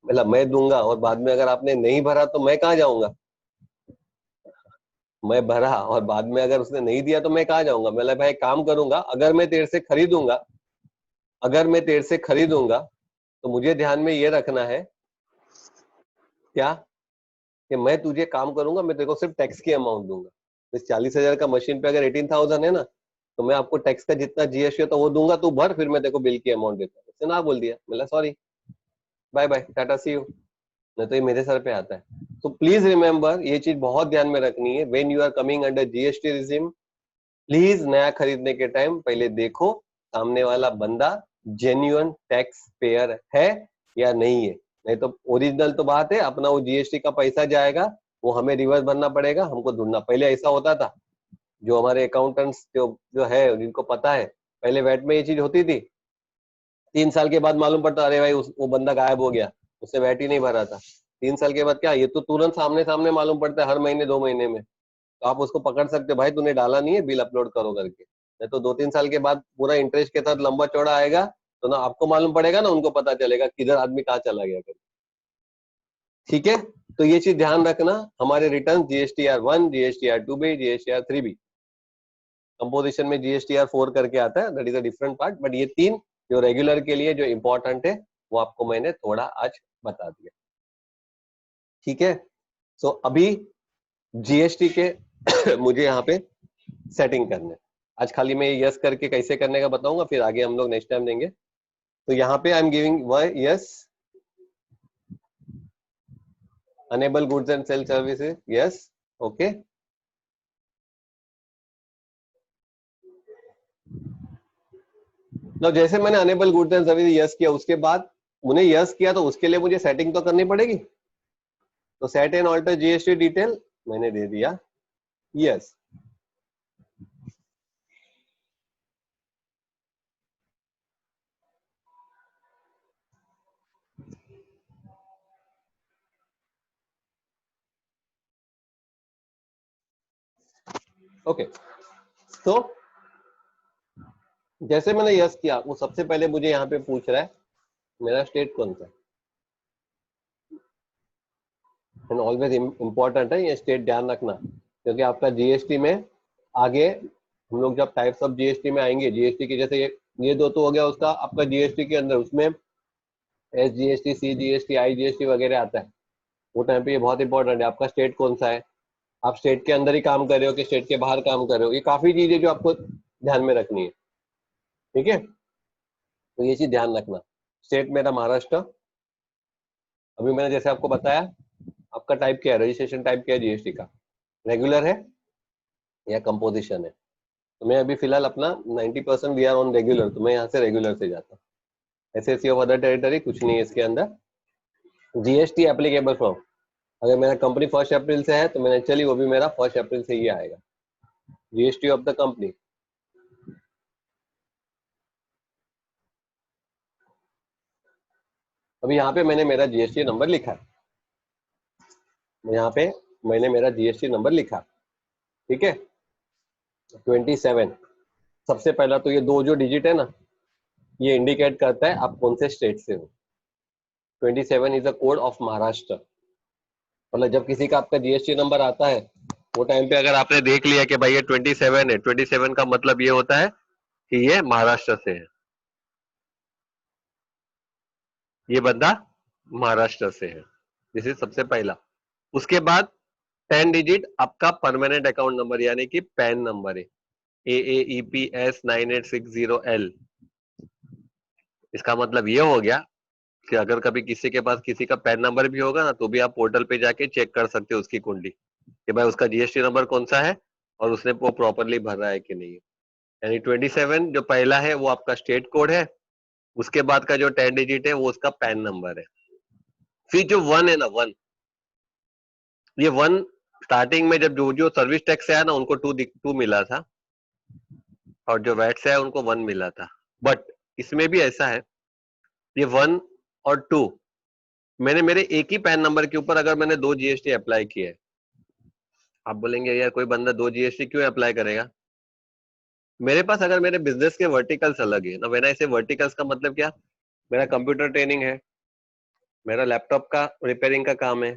मतलब मैं दूंगा और बाद में अगर आपने नहीं भरा तो मैं कहाँ जाऊंगा, मैं भरा और बाद में अगर उसने नहीं दिया तो मैं कहाँ जाऊंगा। मतलब भाई काम करूंगा, अगर मैं तेरे से खरीदूंगा तो मुझे ध्यान में ये रखना है क्या, कि मैं तुझे काम करूंगा, मैं तेरे को सिर्फ टैक्स की अमाउंट दूंगा। इस 40,000 का मशीन पे अगर 18,000 है ना, तो मैं आपको टैक्स का जितना GST है तो वो दूंगा, तू भर, फिर मैं तेरे को बिल की अमाउंट देता हूँ। उसने ना बोल दिया, मतलब sorry, bye bye, tata see you, नहीं तो ये मेरे सर पे आता है। तो प्लीज रिमेंबर, ये चीज बहुत ध्यान में रखनी है, when you are coming under GST regime, please नया खरीदने के टाइम पहले देखो सामने वाला बंदा जेन्युइन टैक्स पेयर है या नहीं है। नहीं तो ओरिजिनल तो बात है, अपना वो जीएसटी का पैसा जाएगा, वो हमें रिवर्स भरना पड़ेगा, हमको ढूंढना। पहले ऐसा होता था, जो हमारे अकाउंटेंट्स जो जो है जिनको पता है, पहले वैट में ये चीज होती थी, 3 साल के बाद मालूम पड़ता, अरे भाई वो बंदा गायब हो गया, उससे वैट ही नहीं भरा था। 3 साल के बाद क्या, ये तो तुरंत सामने सामने मालूम पड़ता है, हर महीने 2 महीने में। तो आप उसको पकड़ सकते हो, भाई तूने डाला नहीं है, बिल अपलोड करो करके। नहीं तो 2-3 साल के बाद पूरा इंटरेस्ट के साथ लंबा चौड़ा आएगा, तो ना आपको मालूम पड़ेगा ना उनको पता चलेगा किधर आदमी कहाँ चला गया करके। ठीक है, तो ये चीज ध्यान रखना, हमारे return GSTR1, GSTR2B, GSTR3B। Composition में GSTR4 करके आता है, that is a different part, but ये 3 जो रेगुलर के लिए जो इंपॉर्टेंट है, वो आपको मैंने थोड़ा आज बता दिया। ठीक है, सो अभी जीएसटी के मुझे यहाँ पे सेटिंग करने, आज खाली मैं यस करके कैसे करने का बताऊंगा, फिर आगे हम लोग नेक्स्ट टाइम देंगे। तो यहाँ पे I am giving yes, enable goods and sale services, yes, okay. तो जैसे मैंने enable goods and service yes किया, उसके बाद उन्हें यस किया, तो उसके लिए मुझे सेटिंग तो करनी पड़ेगी। तो set and alter GST detail मैंने दे दिया यस। ओके, तो जैसे मैंने यस किया, वो सबसे पहले मुझे यहाँ पे पूछ रहा है मेरा स्टेट कौन सा है, एंड ऑलवेज इंपॉर्टेंट है ये स्टेट, ध्यान रखना, क्योंकि आपका जीएसटी में आगे हम लोग जब टाइप्स ऑफ जीएसटी में आएंगे, जीएसटी की जैसे ये दो तो हो गया उसका आपका जीएसटी के अंदर, उसमें SGST, CGST, IGST वगैरह आता है, वो टाइम पे ये बहुत इंपॉर्टेंट है, आपका स्टेट कौन सा है, आप स्टेट के अंदर ही काम कर रहे हो कि स्टेट के बाहर काम कर रहे हो, ये काफी चीजें जो आपको ध्यान में रखनी है। ठीक है, तो ये चीज ध्यान रखना। स्टेट मेरा महाराष्ट्र, अभी मैंने जैसे आपको बताया, आपका टाइप क्या है, रजिस्ट्रेशन टाइप क्या है जीएसटी का, रेगुलर है या कंपोजिशन है। तो मैं अभी फिलहाल अपना 90% वी आर ऑन रेगुलर, तो मैं यहाँ से रेगुलर से जाता हूँ। SSC ऑफ अदर टेरिटरी कुछ नहीं है इसके अंदर। जीएसटी एप्लीकेबल फ्रॉम, अगर मेरा कंपनी 1 अप्रैल से है तो मैंने चली, वो भी मेरा 1 अप्रैल से ही आएगा। जीएसटी ऑफ द कंपनी, अभी यहाँ पे मैंने मेरा जीएसटी नंबर लिखा है, यहाँ पे मैंने मेरा जीएसटी नंबर लिखा, ठीक है 27। सबसे पहला तो ये 2 जो डिजिट है ना, ये इंडिकेट करता है आप कौन से स्टेट से हो। 27 is a code of Maharashtra, मतलब जब किसी का आपका जीएसटी नंबर आता है, वो टाइम पे अगर आपने देख लिया कि भाई ये 27 है, 27 का मतलब ये होता है कि ये महाराष्ट्र से है, ये बंदा महाराष्ट्र से है, दिस इज सबसे पहला। उसके बाद 10 डिजिट आपका परमानेंट अकाउंट नंबर यानी कि पैन नंबर है, AAEPS9860L। इसका मतलब ये हो गया कि अगर कभी किसी के पास किसी का पैन नंबर भी होगा ना, तो भी आप पोर्टल पे जाके चेक कर सकते हो उसकी कुंडली कि भाई उसका जीएसटी नंबर कौन सा है और उसने वो प्रॉपरली भर रहा है कि नहीं। यानी 27 जो पहला है वो आपका स्टेट कोड है, उसके बाद का जो 10 डिजिट है वो उसका पैन नंबर है। फिर जो 1 है ना, 1, ये 1 स्टार्टिंग में जब जो जो सर्विस टैक्स से आया ना उनको 2 मिला था, और जो वैट से आया उनको 1 मिला था। बट इसमें भी ऐसा है, ये 1 और 2 मैंने मेरे एक ही पैन नंबर के ऊपर अगर मैंने 2 जीएसटी अप्लाई किए है। आप बोलेंगे यार कोई बंदा 2 जीएसटी क्यों अप्लाई करेगा, मेरे पास अगर मेरे बिजनेस के वर्टिकल्स अलग है ना, व्हेन आई से वर्टिकल्स का मतलब क्या, मेरा कंप्यूटर ट्रेनिंग है, मेरा लैपटॉप का रिपेयरिंग का काम है,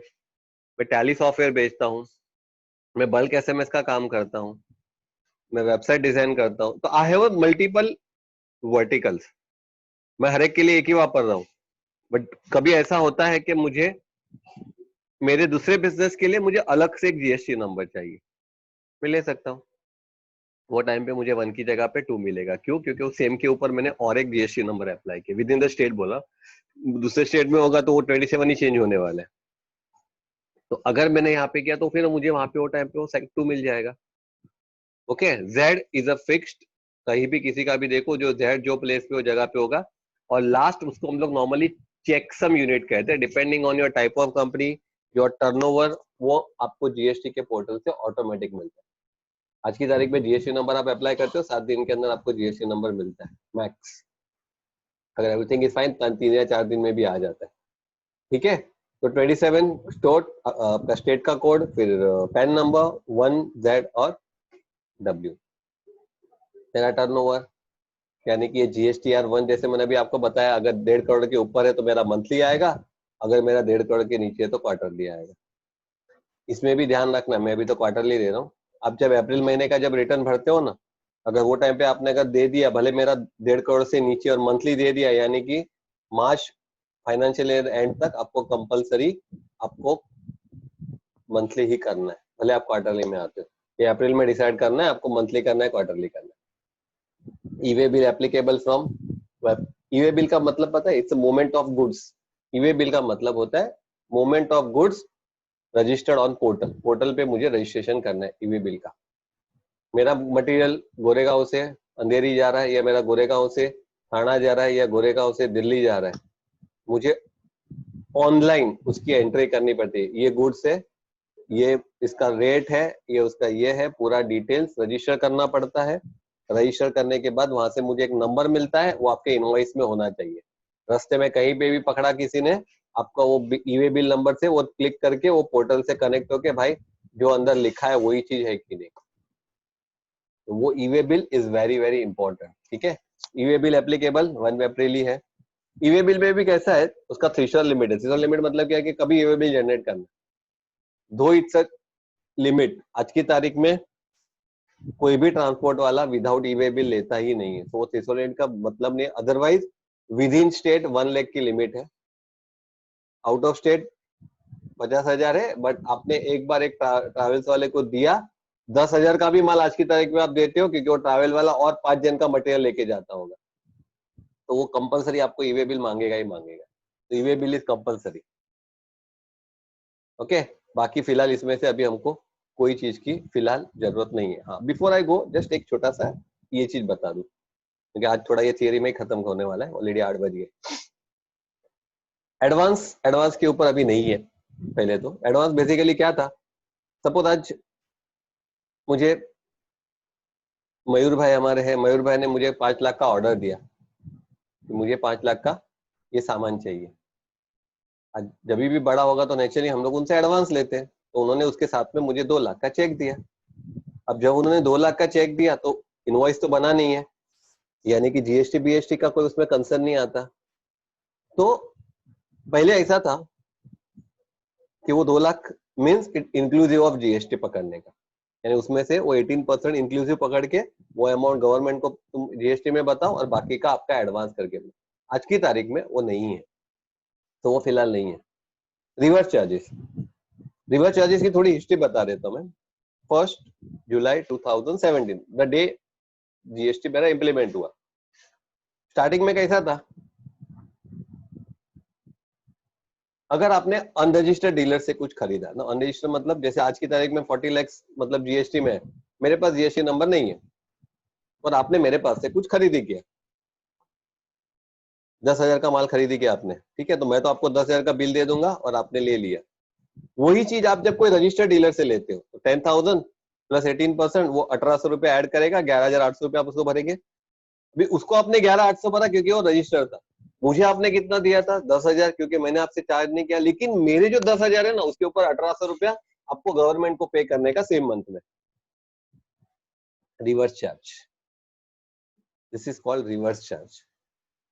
मैं टैली सॉफ्टवेयर बेचता हूँ, मैं बल्क एसएमएस का काम करता हूँ, मैं वेबसाइट डिजाइन करता हूँ, तो आई हैव मल्टीपल वर्टिकल्स, मैं हर एक के लिए एक ही वापर रहा हूँ। बट कभी ऐसा होता है कि मुझे मेरे दूसरे बिजनेस के लिए मुझे अलग से एक जीएसटी नंबर चाहिए, मैं ले सकता हूँ। वो टाइम पे मुझे 1 की जगह पे 2 मिलेगा, क्यों, क्योंकि वो सेम के ऊपर मैंने और एक जीएसटी नंबर अप्लाई किया विद इन द स्टेट बोला, दूसरे स्टेट में होगा तो वो 27 ही चेंज होने वाला है। तो अगर मैंने यहाँ पे किया तो फिर मुझे वहां पे वो टाइम पे वो सेक्ट 2 मिल जाएगा। Okay, Z is a fixed, कहीं भी किसी का भी देखो जो जेड जो प्लेस पे वो जगह पे होगा, और लास्ट उसको हम लोग नॉर्मली चेकसम यूनिट कहते हैं, depending on your type of company, your turnover, वो आपको जीएसटी के पोर्टल से ऑटोमेटिक मिलता है। आज की तारीख में जीएसटी नंबर आप अप्लाई करते हो, 7 दिन के अंदर आपको जीएसटी नंबर मिलता है मैक्स। अगर एवरीथिंग इज फाइन 3 या 4 दिन में भी आ जाता है। ठीक है, तो 27 स्टोर आपका स्टेट का कोड, फिर पैन नंबर 1Z और W, मेरा टर्नओवर, यानी कि ये GSTR1 जैसे मैंने अभी आपको बताया, अगर 1.5 करोड़ के ऊपर है तो मेरा मंथली आएगा, अगर मेरा 1.5 करोड़ के नीचे है तो क्वार्टरली आएगा। इसमें भी ध्यान रखना, मैं भी तो क्वार्टरली दे रहा हूँ। आप जब अप्रैल महीने का जब रिटर्न भरते हो ना, अगर वो टाइम पे आपने अगर दे दिया, भले मेरा 1.5 करोड़ से नीचे और मंथली दे दिया, यानी कि मार्च फाइनेंशियल ईयर एंड तक आपको कंपलसरी आपको मंथली ही करना है, भले आप क्वार्टरली में आते हो। ये अप्रैल में डिसाइड करना है आपको मंथली करना है क्वार्टरली करना है। E way bill applicable from web. E way bill का मतलब पता है, it's moment of goods. E way bill का मतलब होता है moment of goods registered on portal. Portal पे मुझे रजिस्ट्रेशन करना है ई वे बिल का। मेरा मटेरियल गोरेगांव से अंधेरी जा रहा है, या मेरा गोरेगांव से थाना जा रहा है, या गोरेगांव से दिल्ली जा रहा है, मुझे ऑनलाइन उसकी एंट्री करनी पड़ती है। ये गुड्स है, ये इसका रेट है, ये उसका ये है, पूरा डिटेल्स रजिस्टर करना पड़ता है। रजिस्टर करने के बाद वहां से मुझे एक नंबर मिलता है, वो आपके इनवॉइस में होना चाहिए। रास्ते में कहीं पे भी पकड़ा किसी ने आपका, वो ई वे बिल नंबर से वो क्लिक करके वो पोर्टल से कनेक्ट होके भाई जो अंदर लिखा है वही चीज है कि नहीं, तो वो e way bill is very very important. ठीक है, ई वे बिल एप्लीकेबल 1 अप्रैल ही है। ई वे बिल में भी कैसा है, उसका थ्रेशोल्ड लिमिट है। थ्रेशोल्ड लिमिट मतलब क्या है कि कभी ई वे बिल जनरेट करना, दो इट्स अ लिमिट। आज की तारीख में कोई भी ट्रांसपोर्ट वाला विदाउट ई वे बिल लेता ही नहीं है, तो वो थ्रेशोल्ड का मतलब नहीं। Otherwise with in state 1 lakh की लिमिट है, आउट ऑफ स्टेट 50,000 है। बट आपने एक बार एक ट्रैवल्स वाले को दिया, 10,000 का भी माल आज की तारीख में आप देते हो, क्योंकि वो ट्रैवल वाला और 5 जन का मटेरियल लेके जाता होगा, तो वो कंपलसरी आपको ई वे बिल मांगेगा ही मांगेगा। तो e way bill is compulsory. Okay, बाकी फिलहाल इसमें से अभी हमको कोई चीज की फिलहाल जरूरत नहीं है। हाँ, बिफोर आई गो जस्ट एक छोटा सा ये चीज बता दूं, क्योंकि आज थोड़ा ये थियरी में ही खत्म होने वाला है, ऑलरेडी 8 बज गए। एडवांस के ऊपर अभी नहीं है। पहले तो एडवांस बेसिकली क्या था, सपोज आज मुझे मयूर भाई हमारे हैं, मयूर भाई ने मुझे 5 लाख का ऑर्डर दिया कि मुझे 5 लाख का ये सामान चाहिए। आज जब भी बड़ा होगा तो नेचुरली हम लोग उनसे एडवांस लेते हैं, तो उन्होंने उसके साथ में मुझे 2 लाख का चेक दिया। अब जब उन्होंने 2 लाख का चेक दिया तो इनवॉइस तो बना नहीं है, यानी कि जीएसटी बीएसटी का कोई उसमें कंसर्न नहीं आता। तो पहले ऐसा था कि वो 2 lakh means inclusive of GST पकड़ने का, यानी उसमें से वो 18% इंक्लूसिव पकड़ के वो अमाउंट गवर्नमेंट को तुम जीएसटी में बताओ और बाकी का आपका एडवांस करके दो। आज की तारीख में वो नहीं है, तो वो फिलहाल नहीं है। रिवर्स चार्जेस, रिवर्स चार्जेस की थोड़ी हिस्ट्री बता देता हूँ मैं। 1 जुलाई 2017 द डे जीएसटी मेरा इंप्लीमेंट हुआ। स्टार्टिंग में कैसा था, अगर आपने अनरजिस्टर्ड डीलर से कुछ खरीदा ना, अनरजिस्टर्ड मतलब जैसे आज की तारीख में 40 लाख मतलब जीएसटी में है, मेरे पास जीएसटी नंबर नहीं है और आपने मेरे पास से कुछ खरीदी किया, 10,000 का माल खरीदी किया आपने, ठीक है, तो मैं तो आपको 10,000 का बिल दे दूंगा और आपने ले लिया। वही चीज आप जब कोई रजिस्टर्ड डीलर से लेते हो तो 10,000 प्लस 18% वो 1,800 रुपए ऐड करेगा, 11,800 रुपए आप उसको भरेंगे। अभी उसको आपने 11,800 भरा क्योंकि वो रजिस्टर्ड था। मुझे आपने कितना दिया था, 10,000, क्योंकि मैंने आपसे चार्ज नहीं किया, लेकिन मेरे जो 10,000 है ना उसके ऊपर 1,800 रुपया आपको गवर्नमेंट को पे करने का सेम मंथ में। Reverse charge, this is called reverse charge.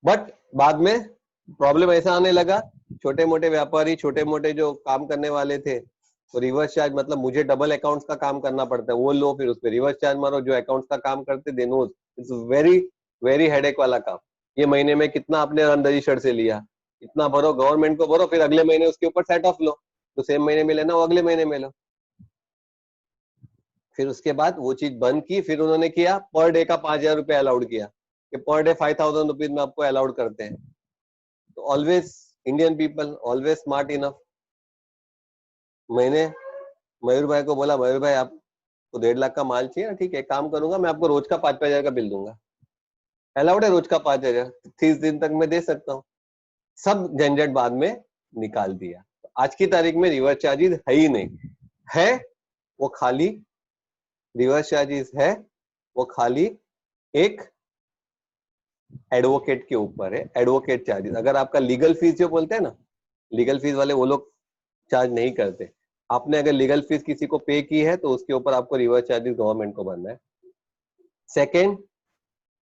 But बाद में प्रॉब्लम ऐसा आने लगा, छोटे मोटे व्यापारी, छोटे मोटे जो काम करने वाले थे, तो रिवर्स चार्ज मतलब मुझे डबल अकाउंट्स का काम करना पड़ता है। वो लो फिर उस पर रिवर्स चार्ज मारो, जो अकाउंट्स का काम करते they know it's very very headache वाला काम। ये महीने में कितना आपने अनरजिस्टर्ड से लिया, इतना भरो, गवर्नमेंट को भरो, फिर अगले महीने उसके ऊपर सेट ऑफ लो, तो सेम महीने में लेना वो अगले महीने में लो। फिर उसके बाद वो चीज बंद की, फिर उन्होंने किया पर डे का 5,000 रुपया अलाउड किया कि पर डे 5,000 रुपीज में आपको अलाउड करते हैं। तो always Indian people always smart enough. मैंने मयूर भाई को बोला, मयूर भाई आपको 1.5 लाख का माल चाहिए, ठीक है, काम करूंगा, मैं आपको रोज का 5,000 का बिल दूंगा। अलाउड है रोज का 5,000, 30 दिन तक मैं दे सकता हूँ। सब झंझट बाद में निकाल दिया। आज की तारीख में रिवर्स चार्जेस है ही नहीं, है वो खाली रिवर्स चार्जेस है वो खाली एक एडवोकेट के ऊपर है, एडवोकेट चार्जेस। अगर आपका लीगल फीस जो बोलते हैं ना, लीगल फीस वाले वो लोग चार्ज नहीं करते। आपने अगर लीगल फीस किसी को पे की है तो उसके ऊपर आपको रिवर्स चार्जेस गवर्नमेंट को भरना है। सेकेंड,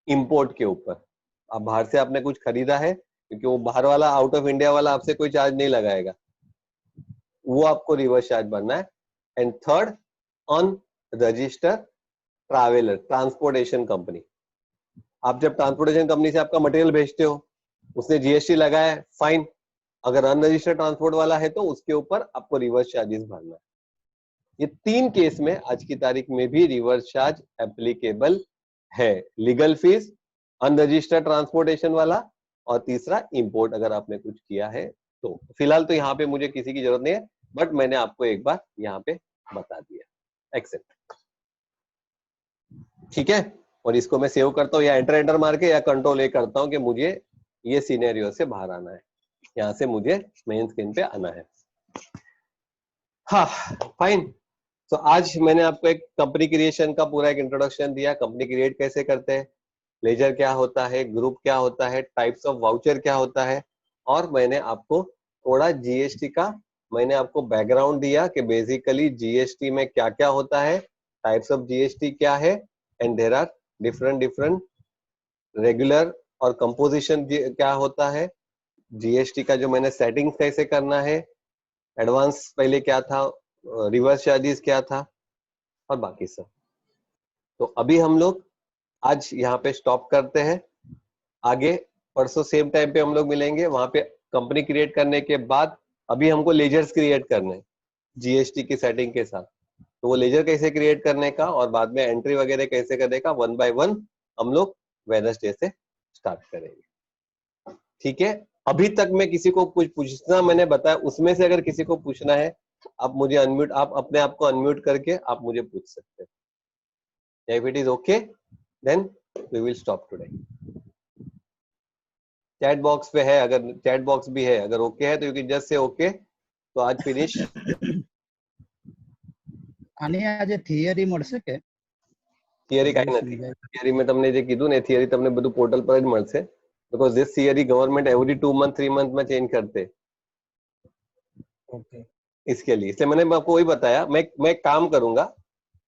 इंपोर्ट के ऊपर, आप बाहर से आपने कुछ खरीदा है, क्योंकि वो बाहर वाला, आउट ऑफ इंडिया वाला आपसे कोई चार्ज नहीं लगाएगा, वो आपको रिवर्स चार्ज भरना है। And third, on register traveller, transportation company, आप जब ट्रांसपोर्टेशन कंपनी से आपका मटेरियल भेजते हो, उसने जीएसटी लगाया है, फाइन। अगर अनरजिस्टर्ड ट्रांसपोर्ट वाला है तो उसके ऊपर आपको रिवर्स चार्जेस भरना है। ये तीन केस में आज की तारीख में भी रिवर्स चार्ज एप्लीकेबल है, लीगल फीस, अनरजिस्टर्ड ट्रांसपोर्टेशन वाला, और तीसरा इंपोर्ट अगर आपने कुछ किया है तो। फिलहाल तो यहाँ पे मुझे किसी की जरूरत नहीं है, बट मैंने आपको एक बार यहाँ पे बता दिया। एक्सेप्ट, ठीक है। और इसको मैं सेव करता हूँ या एंटर मार के या कंट्रोल ए करता हूँ कि मुझे ये सिनेरियो से बाहर आना है, यहाँ से मुझे मेन स्क्रीन पे आना है। हाँ, फाइन। तो आज मैंने आपको एक कंपनी क्रिएशन का पूरा एक इंट्रोडक्शन दिया, कंपनी क्रिएट कैसे करते हैं, लेजर क्या होता है, ग्रुप क्या होता है, टाइप्स ऑफ वाउचर क्या होता है, और मैंने आपको थोड़ा जीएसटी का मैंने आपको बैकग्राउंड दिया कि बेसिकली जीएसटी में क्या क्या होता है, टाइप्स ऑफ जीएसटी क्या है, and there are different regular और कंपोजिशन क्या होता है, जीएसटी का जो मैंने सेटिंग्स कैसे करना है, एडवांस पहले क्या था, रिवर्स चार्जेस क्या था, और बाकी सब। तो अभी हम लोग आज यहाँ पे स्टॉप करते हैं। आगे परसों सेम टाइम पे हम लोग मिलेंगे, वहां पे कंपनी क्रिएट करने के बाद अभी हमको लेजर्स क्रिएट करने हैं जीएसटी की सेटिंग के साथ। तो वो लेजर कैसे क्रिएट करने का और बाद में एंट्री वगैरह कैसे करने का, 1 बाय 1 हम लोग वेडनेसडे से स्टार्ट करेंगे, ठीक है। अभी तक मैं किसी को कुछ पूछना मैंने बताया, उसमें से अगर किसी को पूछना है आप मुझे अनम्यूट, आप अपने आप को अनम्यूट करके आप मुझे पूछ सकते हैं। If it is okay then we will stop today. Chat box पे है, अगर चैट बॉक्स भी है, अगर ओके है तो you can just say okay. तो आज फिनिश। આની આજે થિયરી મળશે કે થિયરી કાઈ નથી, થિયરી મેં તમને જે કીધું ને થિયરી તમને બધું પોર્ટલ પર જ મળશે, because this theory government every 2 month 3 month में चेंज करते। ओके, इसके लिए इसलिए मैंने आपको वही बताया। मैं काम करूंगा,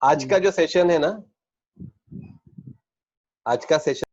आज का जो सेशन है ना, आज का सेशन